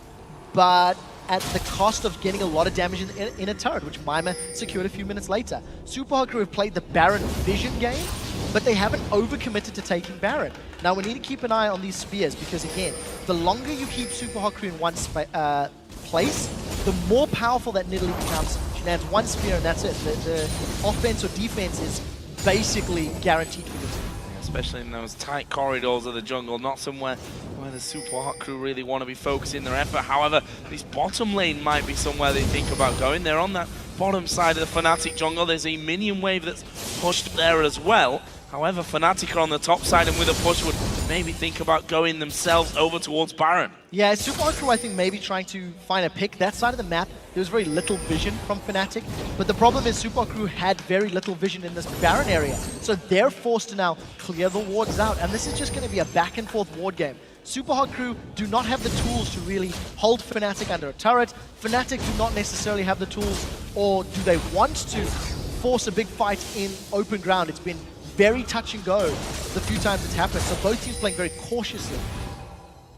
but at the cost of getting a lot of damage in a turret, which Mima secured a few minutes later. Super Hot Crew have played the Baron vision game, but they haven't overcommitted to taking Baron. Now we need to keep an eye on these spears, because again, the longer you keep Super Hot Crew in one place, the more powerful that Nidalee becomes. She lands 1 spear and that's it. The offense or defense is basically guaranteed for the team. Especially in those tight corridors of the jungle, not somewhere where the Super Hot Crew really want to be focusing their effort. However, this bottom lane might be somewhere they think about going. They're on that bottom side of the Fnatic jungle. There's a minion wave that's pushed there as well. However, Fnatic are on the top side, and with a push would maybe think about going themselves over towards Baron. Yeah, Super Hot Crew, I think, maybe trying to find a pick. That side of the map, there was very little vision from Fnatic, but the problem is Super Hot Crew had very little vision in this Baron area, so they're forced to now clear the wards out, and this is just going to be a back and forth ward game. Super Hot Crew do not have the tools to really hold Fnatic under a turret. Fnatic do not necessarily have the tools, or do they want to force a big fight in open ground. It's been very touch and go the few times it's happened, so both teams playing very cautiously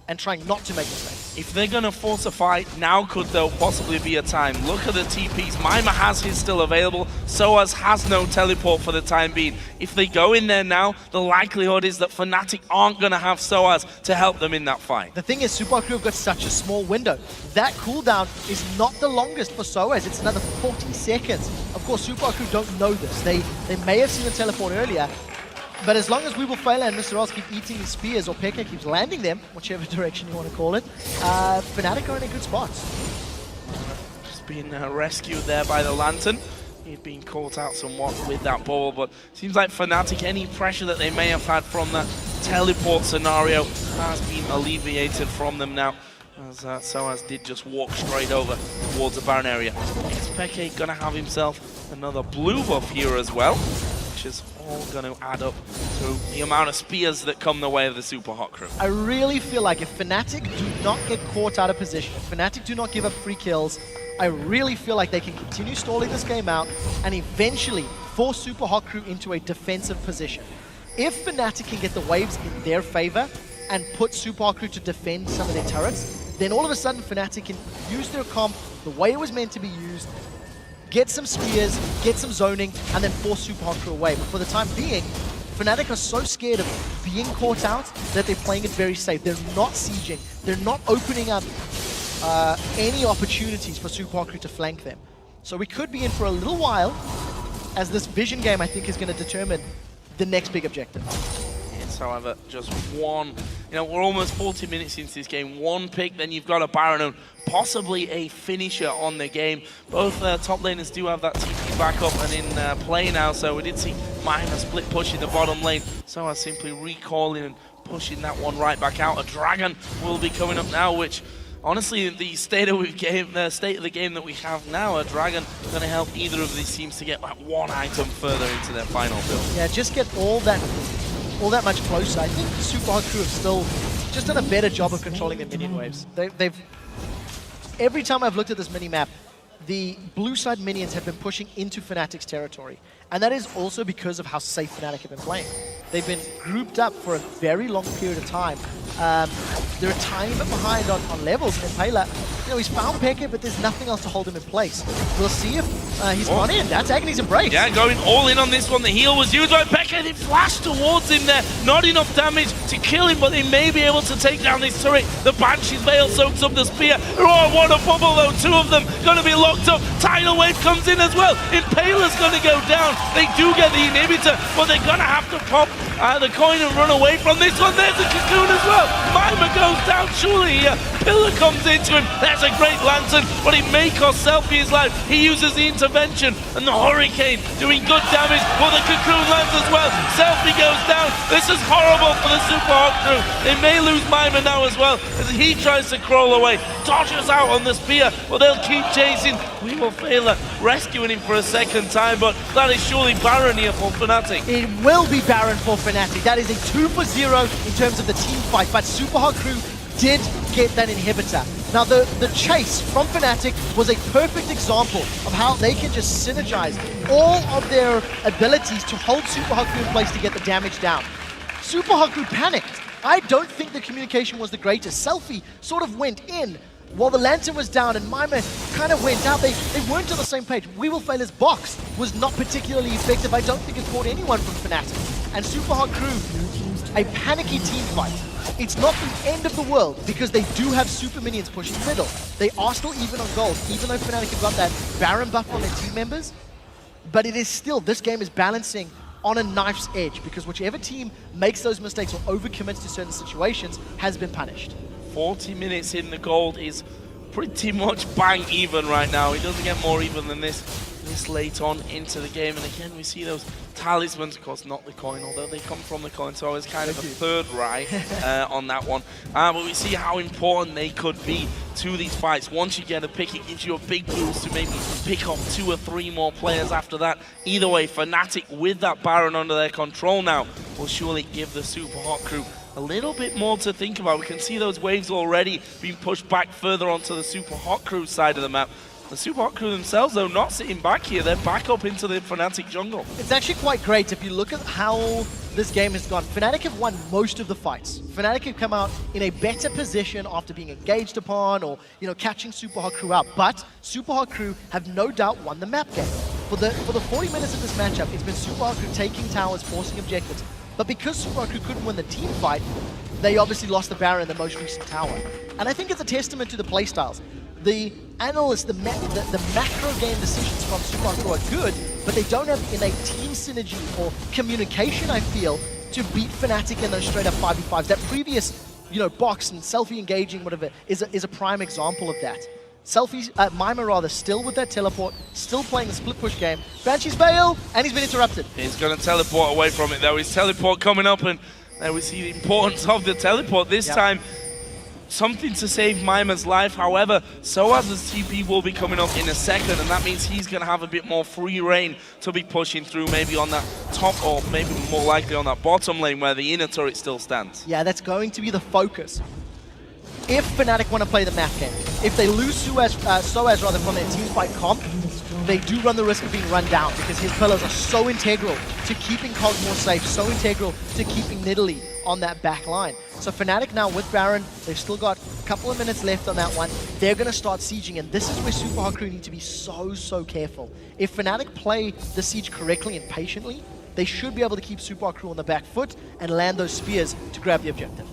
and trying not to make mistakes. If they're going to force a fight, now could though possibly be a time. Look at the TPs. Mima has his still available. Soaz has no teleport for the time being. If they go in there now, the likelihood is that Fnatic aren't going to have Soaz to help them in that fight. The thing is, Super Hot Crew have got such a small window. That cooldown is not the longest for Soaz. It's another 40 seconds. Of course, Super Hot Crew don't know this. They may have seen the teleport earlier, but as long as We Will Failure and Mr. Ross keep eating these spears, or Pekka keeps landing them, whichever direction you want to call it, Fnatic are in a good spot. Just being rescued there by the Lantern. He'd been caught out somewhat with that bubble, but seems like Fnatic, any pressure that they may have had from that teleport scenario has been alleviated from them now, as Soaz did just walk straight over towards the Baron area. Is Peke going to have himself another blue buff here as well, which is all going to add up to the amount of spears that come the way of the Super Hot Crew. I really feel like if Fnatic do not get caught out of position, if Fnatic do not give up free kills, I really feel like they can continue stalling this game out and eventually force Super Hot Crew into a defensive position. If Fnatic can get the waves in their favor and put Super Crew to defend some of their turrets, then all of a sudden Fnatic can use their comp the way it was meant to be used, get some spears, get some zoning, and then force Super Crew away. But for the time being, Fnatic are so scared of being caught out that they're playing it very safe. They're not sieging. They're not opening up any opportunities for Super Crew to flank them. So we could be in for a little while, as this vision game, I think, is going to determine the next big objective. It's, however, just one. We're almost 40 minutes into this game. One pick, then you've got a Baron and possibly a finisher on the game. Both top laners do have that TP backup and in play now, so we did see Mima split push in the bottom lane. So I simply recalling and pushing that one right back out. A Dragon will be coming up now, which honestly, the state of the game that we have now, a Dragon going to help either of these teams to get like one item further into their final build. Yeah, just get all that much closer. I think Super Crew have still just done a better job of controlling their minion waves. They've every time I've looked at this mini-map, the blue side minions have been pushing into Fnatic's territory. And that is also because of how safe Fnatic have been playing. They've been grouped up for a very long period of time. They're a tiny bit behind on levels, and Pela, he's found Pekka, but there's nothing else to hold him in place. We'll see if he's gone in. That's Agony's Embrace. Yeah, going all in on this one. The heal was used by Pekka. They flashed towards him there. Not enough damage to kill him, but they may be able to take down this turret. The Banshee's Veil soaks up the spear. Oh, what a bubble though. Two of them going to be locked up. Tidal Wave comes in as well. Impala's going to go down. They do get the inhibitor, but they're going to have to pop the coin and run away from this one. There's a Cocoon as well. Mima goes down, surely here. Pillar comes into him. There's a great lantern, but it may cost Selfie his life. He uses the intervention, and the Hurricane doing good damage, but the Cocoon lands as well. Selfie goes down. This is horrible for the Super Hawk crew. They may lose Mima now as well, as he tries to crawl away. Dodges out on the spear, but they'll keep chasing. We will fail at rescuing him for a second time, but that is surely Baron here for Fnatic. It will be Baron for Fnatic. That is a 2 for 0 in terms of the team fight, but Super Hawk Crew did get that inhibitor. Now the chase from Fnatic was a perfect example of how they can just synergize all of their abilities to hold Super Hawk Crew in place to get the damage down. Super Hawk Crew panicked. I don't think the communication was the greatest. Selfie sort of went in while the lantern was down and Mima kind of went out. They weren't on the same page. We Will Fail's box was not particularly effective. I don't think it caught anyone from Fnatic. And Super Hawk Crew, a panicky team fight. It's not the end of the world because they do have super minions pushing middle. They are still even on gold, even though Fnatic have got that Baron buff on their team members. But it is still, this game is balancing on a knife's edge because whichever team makes those mistakes or overcommits to certain situations has been punished. 40 minutes in the gold is pretty much bang even right now. It doesn't get more even than this late on into the game. And again, we see those talismans, of course, not the coin, although they come from the coin, so it's kind of a third right on that one. But we see how important they could be to these fights. Once you get a pick, it gives you a big boost to maybe pick up 2 or 3 more players after that. Either way, Fnatic with that Baron under their control now will surely give the Super Hawk Crew a little bit more to think about. We can see those waves already being pushed back further onto the Super Hawk Crew side of the map. The Super Hawk Crew themselves, though, not sitting back here. They're back up into the Fnatic jungle. It's actually quite great if you look at how this game has gone. Fnatic have won most of the fights. Fnatic have come out in a better position after being engaged upon or, catching Super Hawk Crew out. But Super Hawk Crew have no doubt won the map game. For the 40 minutes of this matchup, it's been Super Hawk Crew taking towers, forcing objectives. But because Super Hawk Crew couldn't win the team fight, they obviously lost the Baron in the most recent tower. And I think it's a testament to the playstyles. The analysts, the macro game decisions from Super Hawk Crew are good, but they don't have innate team synergy or communication, I feel, to beat Fnatic in those straight up 5v5s. That previous, box and Selfie engaging, whatever, is a prime example of that. Selfie, Mima rather, still with that teleport, still playing the split push game. Banshee's Veil, and he's been interrupted. He's going to teleport away from it though. His teleport coming up, and there we see the importance of the teleport this time. Something to save Mima's life. However, Soaz's TP will be coming up in a second, and that means he's going to have a bit more free reign to be pushing through, maybe on that top or maybe more likely on that bottom lane where the inner turret still stands. Yeah, that's going to be the focus. If Fnatic want to play the map game, if they lose Soaz from their team fight comp, they do run the risk of being run down because his pillars are so integral to keeping Cogmore safe, so integral to keeping Nidalee on that back line. So Fnatic now with Baron, they've still got a couple of minutes left on that one. They're going to start sieging, and this is where Super Hot Crew need to be so careful. If Fnatic play the siege correctly and patiently, they should be able to keep Super Hot Crew on the back foot and land those spears to grab the objective.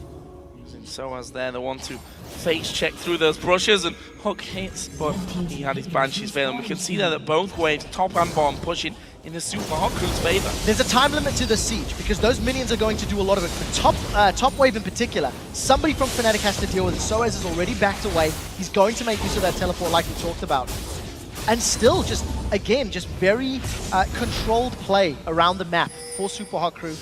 Using Soaz there, the one to face check through those brushes, and Hook hits, but he had his Banshees fail, and we can see there that both waves, top and bottom, pushing in the Super Hot Crew's favor. There's a time limit to the siege because those minions are going to do a lot of it. The top wave in particular, somebody from Fnatic has to deal with it. Soaz is already backed away. He's going to make use of that teleport like we talked about. And still, just very controlled play around the map for Super Hot Crew.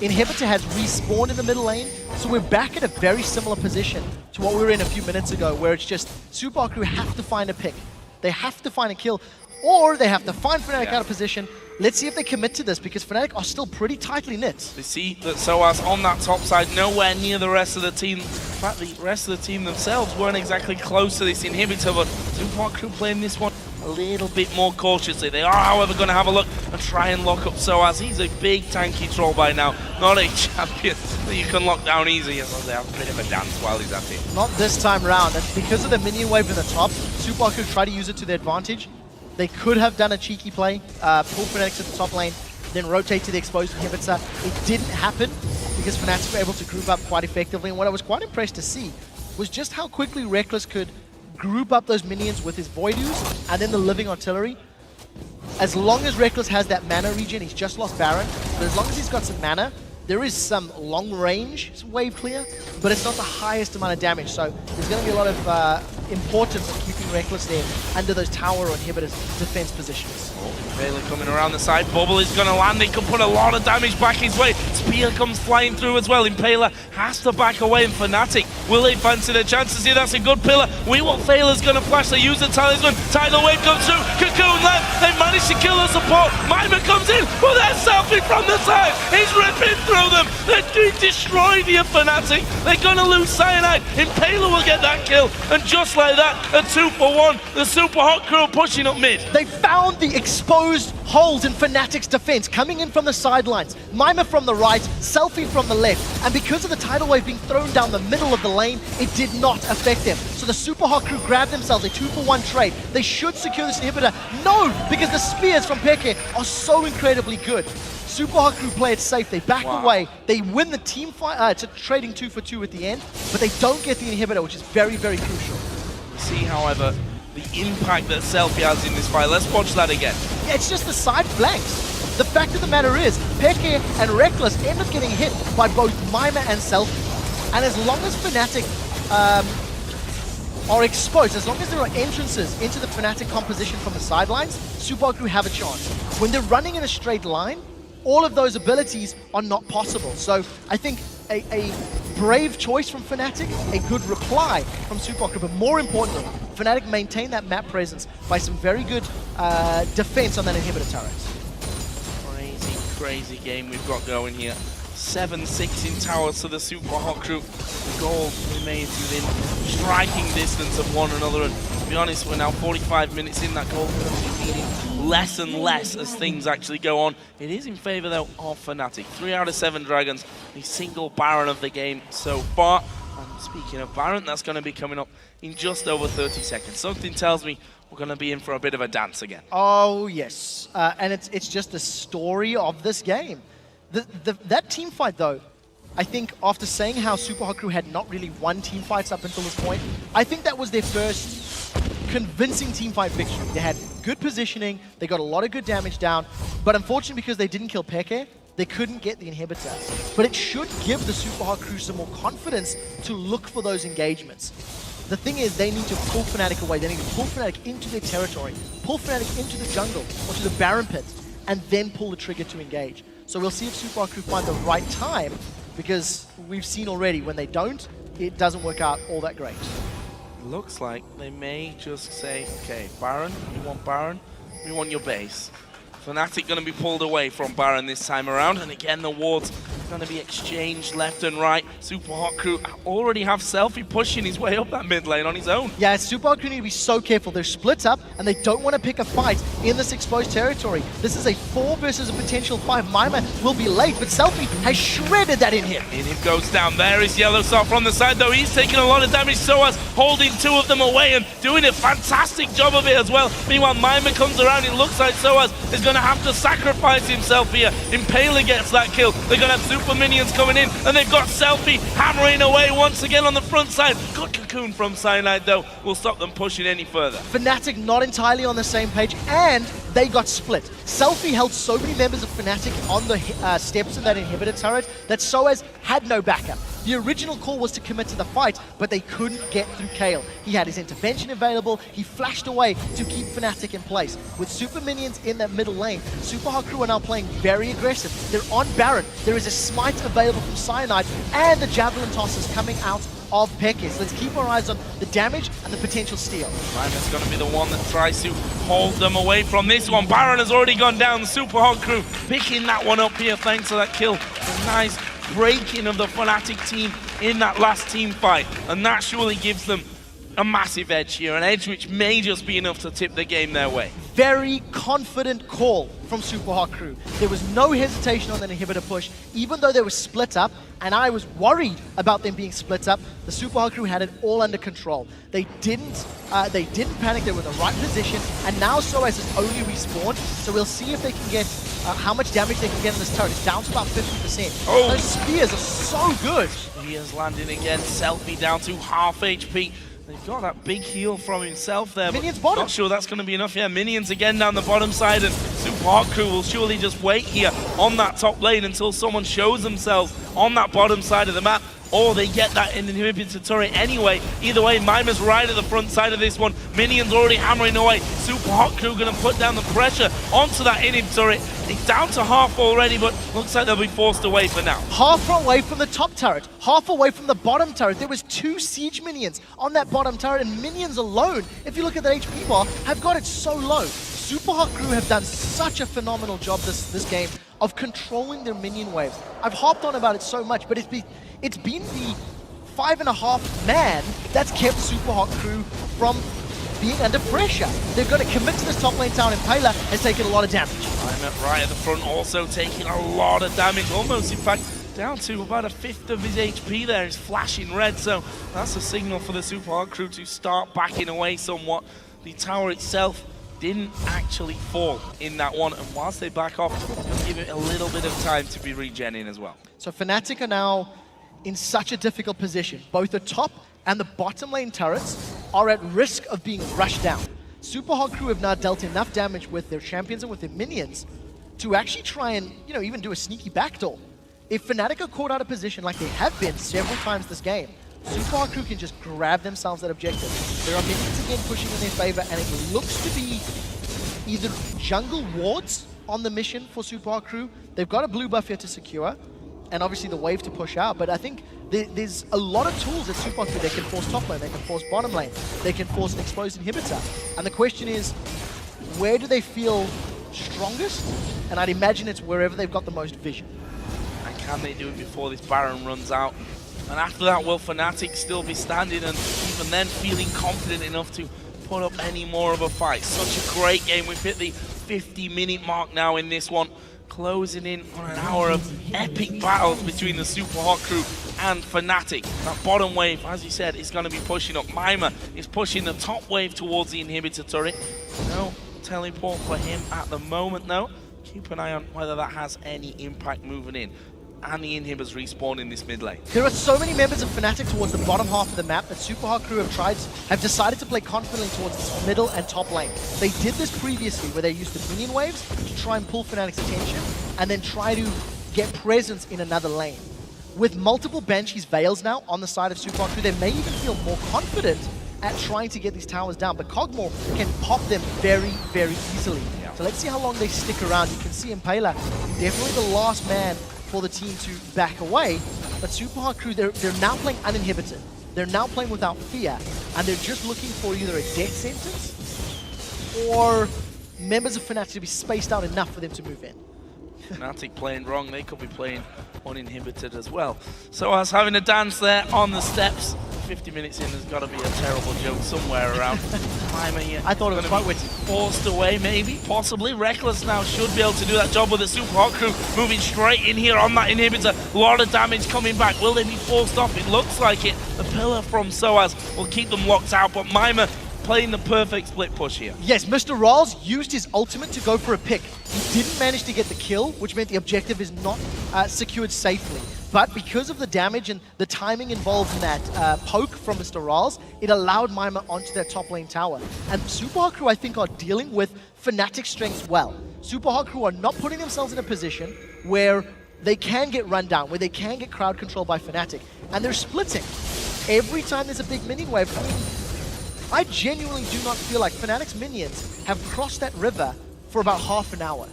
Inhibitor has respawned in the middle lane, so we're back at a very similar position to what we were in a few minutes ago, where it's just Super Hot Crew have to find a pick. They have to find a kill, or they have to find Fnatic out of position. Let's see if they commit to this, because Fnatic are still pretty tightly knit. They see that Soaz on that top side, nowhere near the rest of the team. In fact, the rest of the team themselves weren't exactly close to this Inhibitor, but Super Hot Crew playing this one a little bit more cautiously. They are, however, going to have a look and try and lock up Soaz. He's a big tanky troll by now, not a champion that you can lock down easy, as they have a bit of a dance while he's at it. Not this time around, and because of the minion wave in the top, Super Hot Crew try to use it to their advantage. They could have done a cheeky play, pull Fnatic to the top lane, then rotate to the exposed Inhibitor. It didn't happen because Fnatic were able to group up quite effectively, and what I was quite impressed to see was just how quickly Reckless could group up those minions with his Voidooz and then the Living Artillery. As long as Reckless has that mana regen, he's just lost Baron, but as long as he's got some mana, there is some long range wave clear, but it's not the highest amount of damage, so there's going to be a lot of importance of keeping Reckless there under those tower or Inhibitor's defense positions. Baylor coming around the side, Bubble is going to land, it can put a lot of damage back his way. Spear comes flying through as well, Impaler has to back away, and Fnatic, will they fancy their chances here? That's a good pillar. We want Failer's going to flash, they use the talisman, tidal wave comes through, Cocoon land, they manage to kill the support, Mima comes in, but they're selfie from the side, he's ripping through them, they're being destroyed here, Fnatic, they're going to lose Cyanide, Impaler will get that kill, and just like that, a 2-for-1, the Super Hot Crew pushing up mid. They found the exposed holes in Fnatic's defense, coming in from the sidelines. Mima from the right, Selfie from the left, and because of the tidal wave being thrown down the middle of the lane, it did not affect them. So the Super Hot Crew grabbed themselves a 2-for-1 trade. They should secure this Inhibitor. No, because the spears from Peke are so incredibly good. Super Hot Crew play it safe, they back away, they win the team fight, it's a trading 2-for-2 at the end, but they don't get the Inhibitor, which is very crucial. You see, however, the impact that Selfie has in this fight. Let's watch that again. Yeah, it's just the side flanks. The fact of the matter is, Peke and Reckless end up getting hit by both Mima and Selfie. And as long as Fnatic are exposed, as long as there are entrances into the Fnatic composition from the sidelines, Super Hot Crew have a chance. When they're running in a straight line, all of those abilities are not possible. So I think a brave choice from Fnatic, a good reply from Super Hot Crew, but more importantly, Fnatic maintain that map presence by some very good defense on that Inhibitor turret. Crazy game we've got going here. 7-6 in towers to the Super Hot Crew. The goal remains within striking distance of one another, and to be honest, we're now 45 minutes in. That goal is meaning less and less as things actually go on. It is in favor though of Fnatic. 3 out of 7 Dragons, the single Baron of the game so far. And speaking of Baron, that's going to be coming up in just over 30 seconds. Something tells me we're going to be in for a bit of a dance again. Oh yes, and it's just the story of this game. That team fight though, I think after saying how Super Hot Crew had not really won team fights up until this point, I think that was their first convincing team fight victory. They had good positioning, they got a lot of good damage down, but unfortunately because they didn't kill Peke, they couldn't get the Inhibitor. But it should give the Super Hot Crew some more confidence to look for those engagements. The thing is, they need to pull Fnatic away, they need to pull Fnatic into their territory, pull Fnatic into the jungle, or to the Baron pit, and then pull the trigger to engage. So we'll see if Super Hot Crew find the right time, because we've seen already, when they don't, it doesn't work out all that great. Looks like they may just say, okay, Baron, you want Baron? We want your base. Fnatic going to be pulled away from Baron this time around, and again the wards going to be exchanged left and right. Super Hot Crew already have Selfie pushing his way up that mid lane on his own. Yeah, Super Hot Crew need to be so careful. They're split up and they don't want to pick a fight in this exposed territory. This is a 4 versus a potential 5. Mima will be late, but Selfie has shredded that Inhib. Inhib goes down. There is Yellowsoft from the side, though. He's taking a lot of damage. SOAS holding 2 of them away and doing a fantastic job of it as well. Meanwhile, Mima comes around. It looks like SOAS is going to have to sacrifice himself here. Impaler gets that kill. They're going to have super minions coming in, and they've got Selfie hammering away once again on the front side. Good cocoon from Cyanide, though, will stop them pushing any further. Fnatic not entirely on the same page, and they got split. Selfie held so many members of Fnatic on the steps of that inhibitor turret that SOAS had no backup. The original call was to commit to the fight, but they couldn't get through Kayle. He had his intervention available, he flashed away to keep Fnatic in place. With super minions in that middle lane, Super Hot Crew are now playing very aggressive. They're on Baron, there is a smite available from Cyanide, and the Javelin toss is coming out of Pekis. Let's keep our eyes on the damage and the potential steal. Mima's going to be the one that tries to hold them away from this one. Baron has already gone down. The Super Hot Crew picking that one up here thanks to that kill. A nice breaking of the Fnatic team in that last team fight, and that surely gives them a massive edge here, an edge which may just be enough to tip the game their way. Very confident call from Super Hot Crew. There was no hesitation on the inhibitor push, even though they were split up, and I was worried about them being split up. The Super Hot Crew had it all under control. They didn't panic, they were in the right position, and now SOAS is only respawned, so we'll see if they can get how much damage they can get in this turret. It's down to about 50%. Oh. Those spears are so good. Spears landing again, Selfie down to half HP. They've got that big heal from himself there. Minions bottom. Not sure that's going to be enough. Yeah, minions again down the bottom side, and Super Hot Crew will surely just wait here on that top lane until someone shows themselves on that bottom side of the map, or they get that inhibitor turret anyway. Either way, Mima's right at the front side of this one. Minions already hammering away. Super Hot Crew going to put down the pressure onto that inhib turret. It's down to half already, but looks like they'll be forced away for now. Half away from the top turret, half away from the bottom turret. There was 2 siege minions on that bottom turret, and minions alone, if you look at that HP bar, have got it so low. Super Hot Crew have done such a phenomenal job this game of controlling their minion waves. I've harped on about it so much, but it's been the 5.5 man that's kept Super Hot Crew from being under pressure. They're going to commit to this top lane town, and Impaler has taken a lot of damage. Right at the front, also taking a lot of damage, almost in fact down to about 1/5 of his HP there. He's flashing red, so that's a signal for the Super Hot Crew to start backing away somewhat. The tower itself didn't actually fall in that one, and whilst they back off, they'll give it a little bit of time to be regenning as well. So Fnatic are now in such a difficult position. Both the top and the bottom lane turrets are at risk of being rushed down. Super Hot Crew have now dealt enough damage with their champions and with their minions to actually try and, even do a sneaky backdoor. If Fnatic are caught out of position like they have been several times this game, Super Hot Crew can just grab themselves that objective. There are minions again pushing in their favor, and it looks to be either jungle wards on the mission for Super Hot Crew. They've got a blue buff here to secure, and obviously the wave to push out, but I think there's a lot of tools at Super Hot Crew. They can force top lane, they can force bottom lane, they can force an exposed inhibitor. And the question is, where do they feel strongest? And I'd imagine it's wherever they've got the most vision. And can they do it before this Baron runs out? And after that, will Fnatic still be standing and even then feeling confident enough to put up any more of a fight? Such a great game. We've hit the 50-minute mark now in this one, closing in on an hour of epic battles between the Super Hot Crew and Fnatic. That bottom wave, as you said, is going to be pushing up. Mima is pushing the top wave towards the inhibitor turret. No teleport for him at the moment, though. Keep an eye on whether that has any impact moving in. And the inhibitors respawn in this mid lane. There are so many members of Fnatic towards the bottom half of the map that Super Hot Crew have decided to play confidently towards this middle and top lane. They did this previously where they used the minion waves to try and pull Fnatic's attention and then try to get presence in another lane. With multiple Banshee's Veils now on the side of Super Hot Crew, they may even feel more confident at trying to get these towers down, but Kog'Maw can pop them very, very easily. Yeah. So let's see how long they stick around. You can see Impaler, definitely the last man for the team to back away, but Super Hot Crew, they're now playing uninhibited. They're now playing without fear, and they're just looking for either a death sentence or members of Fnatic to be spaced out enough for them to move in. Fnatic playing wrong, they could be playing uninhibited as well. So us having a dance there on the steps. 50 minutes in, there's got to be a terrible joke somewhere around. Here. I thought it was quite witty. Forced away, maybe, possibly. Reckless now should be able to do that job with the Super Hot Crew moving straight in here on that inhibitor. A lot of damage coming back. Will they be forced off? It looks like it. The pillar from SOAS will keep them locked out, but Mima playing the perfect split push here. Yes, Mr. Rawls used his ultimate to go for a pick. He didn't manage to get the kill, which meant the objective is not secured safely. But because of the damage and the timing involved in that poke from Mr. Rawls, it allowed Mima onto their top lane tower. And Super Hot Crew, I think, are dealing with Fnatic's strengths well. Super Hot Crew are not putting themselves in a position where they can get run down, where they can get crowd controlled by Fnatic. And they're splitting. Every time there's a big minion wave, I genuinely do not feel like Fnatic's minions have crossed that river for about half an hour.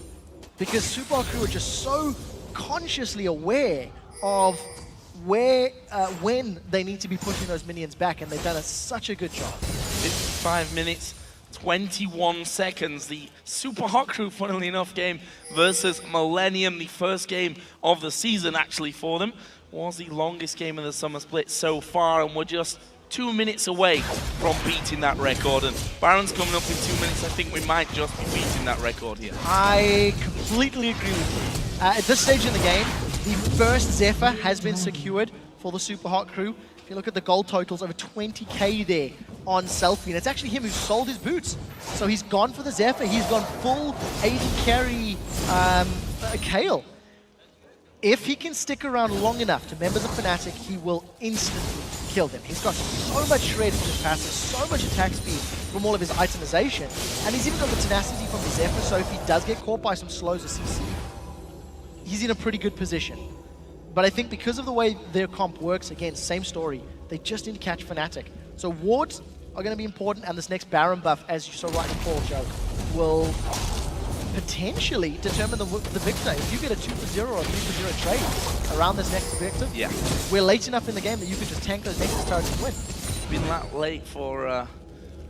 Because Super Hot Crew are just so consciously aware of where, when they need to be pushing those minions back, and they've done such a good job. 55 minutes, 21 seconds. The Super Hot Crew, funnily enough, game versus Millennium, the first game of the season actually for them, was the longest game of the summer split so far, and we're just 2 minutes away from beating that record. And Baron's coming up in 2 minutes. I think we might just be beating that record here. I completely agree with you. At this stage in the game, the first Zephyr has been secured for the Super Hot Crew. If you look at the gold totals, over 20k there on Selfie, and it's actually him who sold his boots. So he's gone for the Zephyr. He's gone full AD carry Kale. If he can stick around long enough to members of Fnatic, he will instantly kill them. He's got so much shred from his passive, so much attack speed from all of his itemization, and he's even got the tenacity from the Zephyr, so if he does get caught by some slows or CC, he's in a pretty good position. But I think because of the way their comp works, again, same story, they just need to catch Fnatic. So wards are going to be important, and this next Baron buff, as you so rightly called, Joe, will potentially determine the victor. If you get a 2-for-0 or 3-for-0 trade around this next objective, we're late enough in the game that you can just tank those Nexus turrets and win. Been that late for a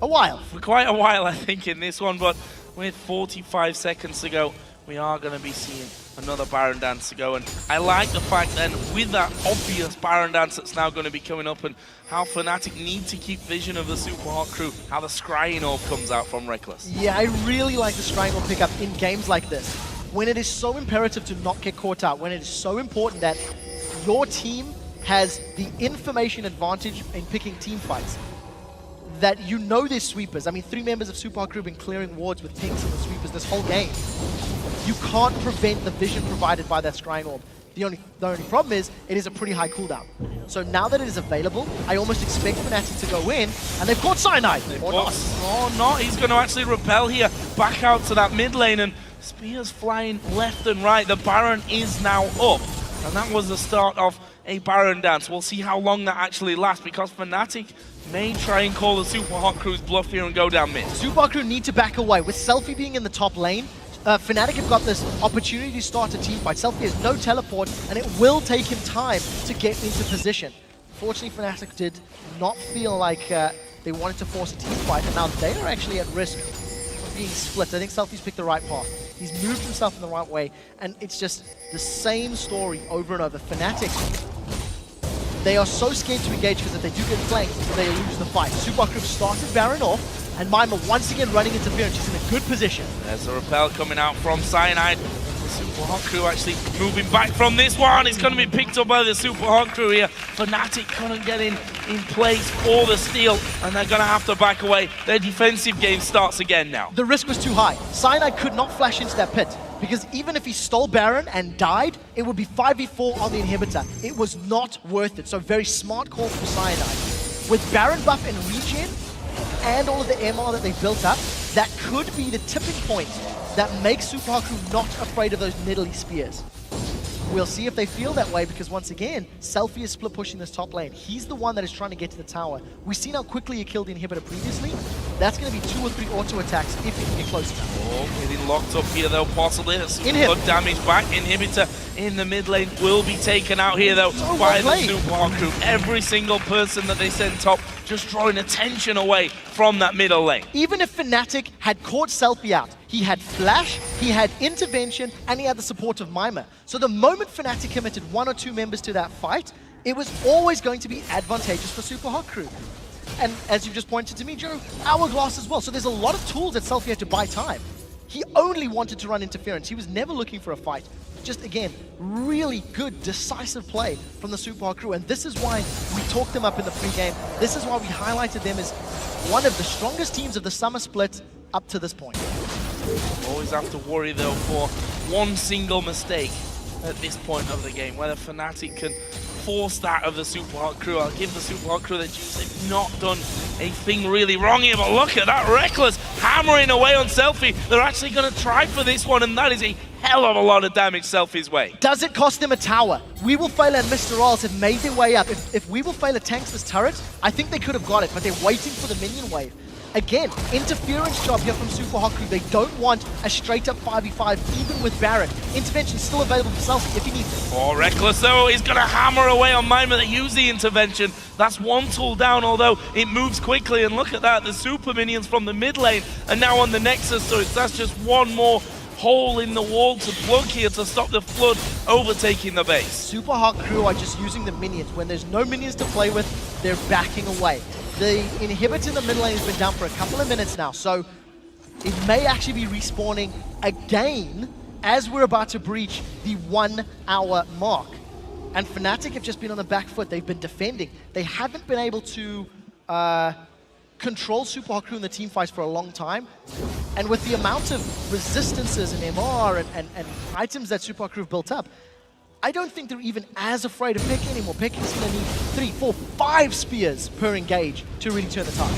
while. For quite a while, I think, in this one, but with 45 seconds to go, we are going to be seeing another Baron dance to go. And I like the fact then, with that obvious Baron dance that's now going to be coming up, and how Fnatic need to keep vision of the Super Hot Crew, how the Scrying Orb comes out from Reckless. Yeah, I really like the Scrying Orb pickup in games like this, when it is so imperative to not get caught out, when it is so important that your team has the information advantage in picking team fights, that you know there's sweepers. I mean, 3 members of Super Hot Crew have been clearing wards with pinks and the sweepers this whole game. You can't prevent the vision provided by that Scrying Orb. The only problem is, it is a pretty high cooldown. So now that it is available, I almost expect Fnatic to go in, and they've caught Cyanide! Or not. Or not, he's going to actually repel here, back out to that mid lane, and spears flying left and right. The Baron is now up, and that was the start of a Baron dance. We'll see how long that actually lasts, because Fnatic may try and call the Super Hot Crew's bluff here and go down mid. Super Hot Crew need to back away. With Selfie being in the top lane, Fnatic have got this opportunity to start a team fight. Selfie has no teleport, and it will take him time to get into position. Fortunately, Fnatic did not feel like they wanted to force a team fight, and now they are actually at risk of being split. I think Selfie's picked the right path. He's moved himself in the right way, and it's just the same story over and over. Fnatic, they are so scared to engage because if they do get flanked, they lose the fight. Super Hot Crew started Baron off, and Mima once again running interference. She's in a good position. There's a repel coming out from Cyanide. The Super Hot Crew actually moving back from this one. It's going to be picked up by the Super Hot Crew here. Fnatic couldn't get in place for the steal, and they're going to have to back away. Their defensive game starts again now. The risk was too high. Cyanide could not flash into that pit, because even if he stole Baron and died, it would be 5v4 on the inhibitor. It was not worth it. So very smart call from Cyanide. With Baron buff and regen, and all of the MR that they built up, that could be the tipping point that makes Super Hot Crew not afraid of those Nidalee spears. We'll see if they feel that way, because once again, Selfie is split pushing this top lane. He's the one that is trying to get to the tower. We've seen how quickly he killed the inhibitor previously. That's going to be 2 or 3 auto attacks if he can get close enough. Oh, getting locked up here though, possibly. That's some good damage back. Inhibitor in the mid lane will be taken out here though by the Super Hot Crew. Every single person that they send top just drawing attention away from that middle lane. Even if Fnatic had caught Selfie out, He had Flash, he had Intervention, and he had the support of Mima. So the moment Fnatic committed 1 or 2 members to that fight, it was always going to be advantageous for Super Hot Crew. And as you just pointed to me, Joe, Hourglass as well. So there's a lot of tools that Selfie had to buy time. He only wanted to run interference. He was never looking for a fight. Just, again, really good, decisive play from the Super Hot Crew. And this is why we talked them up in the pregame. This is why we highlighted them as one of the strongest teams of the summer split up to this point. Always have to worry, though, for one single mistake at this point of the game, whether Fnatic can force that of the Super Hot Crew. I'll give the Super Hot Crew the juice. They've not done a thing really wrong here, but look at that Reckless hammering away on Selfie. They're actually going to try for this one, and that is a hell of a lot of damage Selfie's way. Does it cost them a tower? We Will Fail and Mr. Rolls have made their way up. If We Will Fail tanks this turret, I think they could have got it, but they're waiting for the minion wave. Again, interference job here from Super Hot Crew. They don't want a straight-up 5v5, even with Baron. Intervention still available for Selfie if he needs it. Oh, Reckless, though, he's going to hammer away on Mima. They use the intervention. That's one tool down, although it moves quickly. And look at that, the super minions from the mid lane are now on the Nexus, so that's just one more hole in the wall to plug here to stop the flood overtaking the base. Super Hot Crew are just using the minions. When there's no minions to play with, they're backing away. The inhibitor in the mid lane has been down for a couple of minutes now, so it may actually be respawning again as we're about to breach the 1 hour mark. And Fnatic have just been on the back foot. They've been defending. They haven't been able to control Super Hot Crew in the team fights for a long time. And with the amount of resistances and MR and items that Super Hot Crew have built up, I don't think they're even as afraid of Pekka anymore. Pekka's going to need 3, 4, 5 spears per engage to really turn the tide.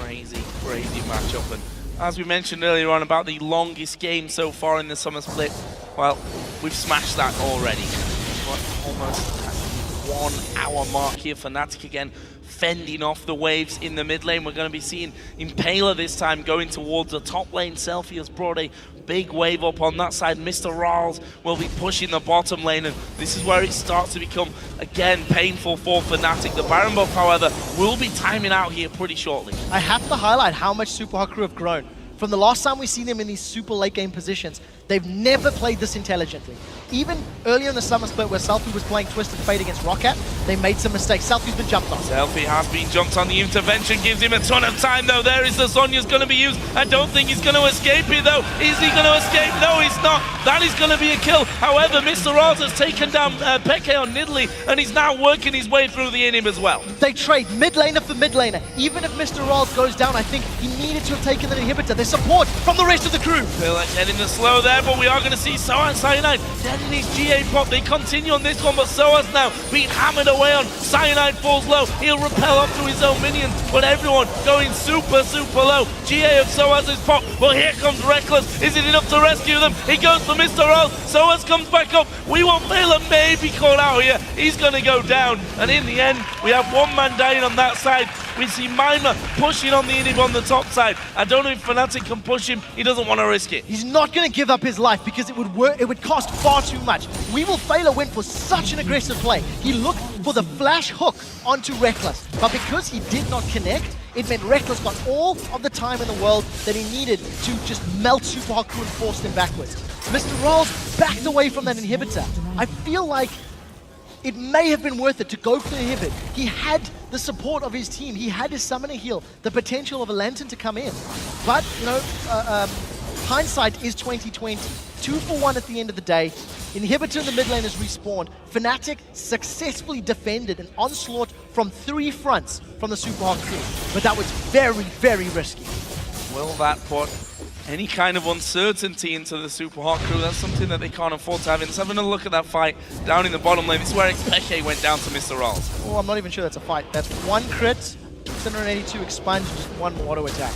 Crazy, crazy matchup. And as we mentioned earlier on about the longest game so far in the summer split, well, we've smashed that already. We're almost at the 1 hour mark here. Fnatic again fending off the waves in the mid lane. We're going to be seeing Impaler this time going towards the top lane. Selfie has brought a big wave up on that side. Mr. Rawls will be pushing the bottom lane, and this is where it starts to become, again, painful for Fnatic. The Baron buff, however, will be timing out here pretty shortly. I have to highlight how much Super Hot Crew have grown. From the last time we've seen them in these super late game positions, they've never played this intelligently. Even earlier in the summer split where Selfie was playing Twisted Fate against Roccat, they made some mistakes. Selfie's been jumped on. Selfie has been jumped on. The intervention gives him a ton of time, though. There is the Sonya's going to be used. I don't think he's going to escape it, though. Is he going to escape? No, he's not. That is going to be a kill. However, Mr. Rawls has taken down Peke on Nidalee, and he's now working his way through the inhib as well. They trade mid laner for mid laner. Even if Mr. Rawls goes down, I think he needed to have taken the inhibitor. There's support from the rest of the crew. Feel like getting the slow there, but we are going to see Soaz Cyanide getting his GA pop. They continue on this one, but Soaz now being hammered away on. Cyanide falls low. He'll repel up to his own minions, but everyone going super, super low. GA of Soaz is popped, but here comes Reckless. Is it enough to rescue them? He goes for Mr. Rawls. Soaz comes back up. We Won't Fail and maybe caught out here. He's going to go down, and in the end, we have one man dying on that side. We see Mima pushing on the inhib on the top side. I don't know if Fnatic can push him. He doesn't want to risk it. He's not going to give up his life because it would cost far too much. We Will Fail went for such an aggressive play. He looked for the flash hook onto Reckless, but because he did not connect, it meant Reckless got all of the time in the world that he needed to just melt Super Hot Crew and force them backwards. Mr. Rawls backed away from that inhibitor. I feel like it may have been worth it to go for the inhibit. He had the support of his team. He had his summoner heal, the potential of a lantern to come in. But, you know, hindsight is 2020. 2 for 1 at the end of the day. Inhibitor in the mid lane is respawned. Fnatic successfully defended an onslaught from 3 fronts from the Super Hot Crew. But that was very, very risky. Will that put any kind of uncertainty into the Super Hot Crew? That's something that they can't afford to have. Let's have another look at that fight down in the bottom lane. This is where Peke went down to Mr. Rawls. Oh, I'm not even sure that's a fight. That's 1 crit, 682 expunge, just 1 auto attack.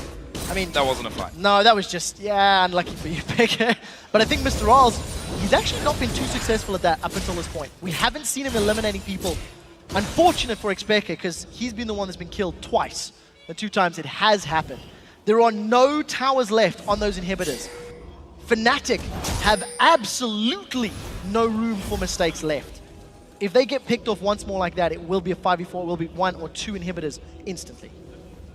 I mean, that wasn't a fight. No, that was just, yeah, unlucky for you, Peke. But I think Mr. Rawls, he's actually not been too successful at that up until this point. We haven't seen him eliminating people. Unfortunate for Peke, because he's been the one that's been killed twice. The 2 times it has happened. There are no towers left on those inhibitors. Fnatic have absolutely no room for mistakes left. If they get picked off once more like that, it will be a 5v4, it will be 1 or 2 inhibitors instantly.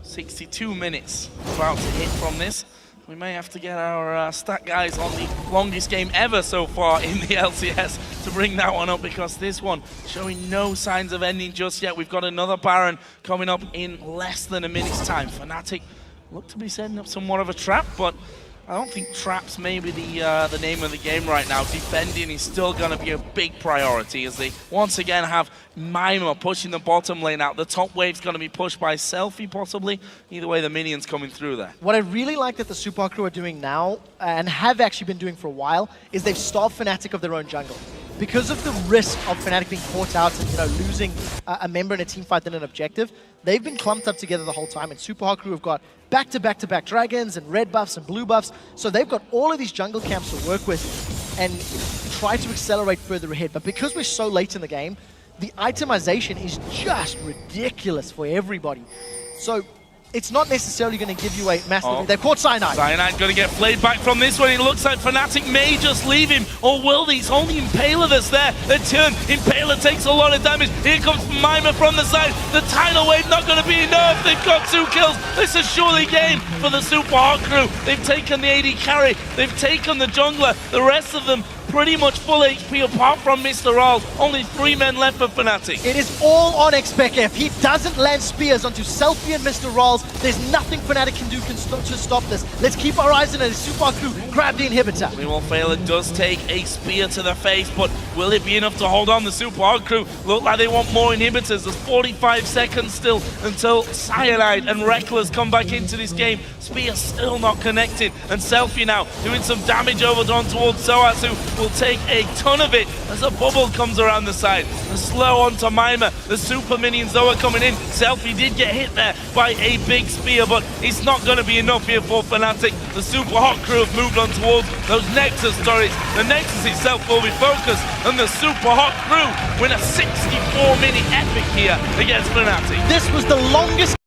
62 minutes about to hit from this. We may have to get our stat guys on the longest game ever so far in the LCS to bring that one up, because this one showing no signs of ending just yet. We've got another Baron coming up in less than a minute's time. Fnatic look to be setting up somewhat of a trap, but I don't think traps may be the name of the game right now. Defending is still going to be a big priority as they once again have Mima pushing the bottom lane out. The top wave's going to be pushed by Selfie possibly. Either way, the minions coming through there. What I really like that the SUPA crew are doing now, and have actually been doing for a while, is they've starved Fnatic of their own jungle. Because of the risk of Fnatic being caught out and losing a member in a team fight than an objective, they've been clumped up together the whole time, and SUPA crew have got back-to-back-to-back dragons and red buffs and blue buffs, so they've got all of these jungle camps to work with and try to accelerate further ahead. But because we're so late in the game, the itemization is just ridiculous for everybody. So it's not necessarily going to give you a massive... They've caught Cyanide. Cyanide going to get flayed back from this one. It looks like Fnatic may just leave him, or will they? It's only Impaler that's there. The turn, Impaler takes a lot of damage. Here comes Mima from the side. The tidal wave not going to be enough. They've got 2 kills. This is surely game for the Super Hot crew. They've taken the AD carry. They've taken the jungler. The rest of them pretty much full HP apart from Mr. Rawls. Only 3 men left for Fnatic. It is all on Xpec. If he doesn't land spears onto Selfie and Mr. Rawls, there's nothing Fnatic can do to stop this. Let's keep our eyes on it. SUPA crew grab the inhibitor. We will fail. It does take a spear to the face, but will it be enough to hold on? The SUPA crew look like they want more inhibitors. There's 45 seconds still until Cyanide and Reckless come back into this game. Spear still not connected, and Selfie now doing some damage over on towards Soaz, who will take a ton of it as a bubble comes around the side. The slow onto Mima. The super minions though are coming in. Selfie did get hit there by a big spear, but it's not going to be enough here for Fnatic. The Super Hot crew have moved on towards those Nexus turrets. The Nexus itself will be focused, and the Super Hot crew win a 64-minute epic here against Fnatic. This was the longest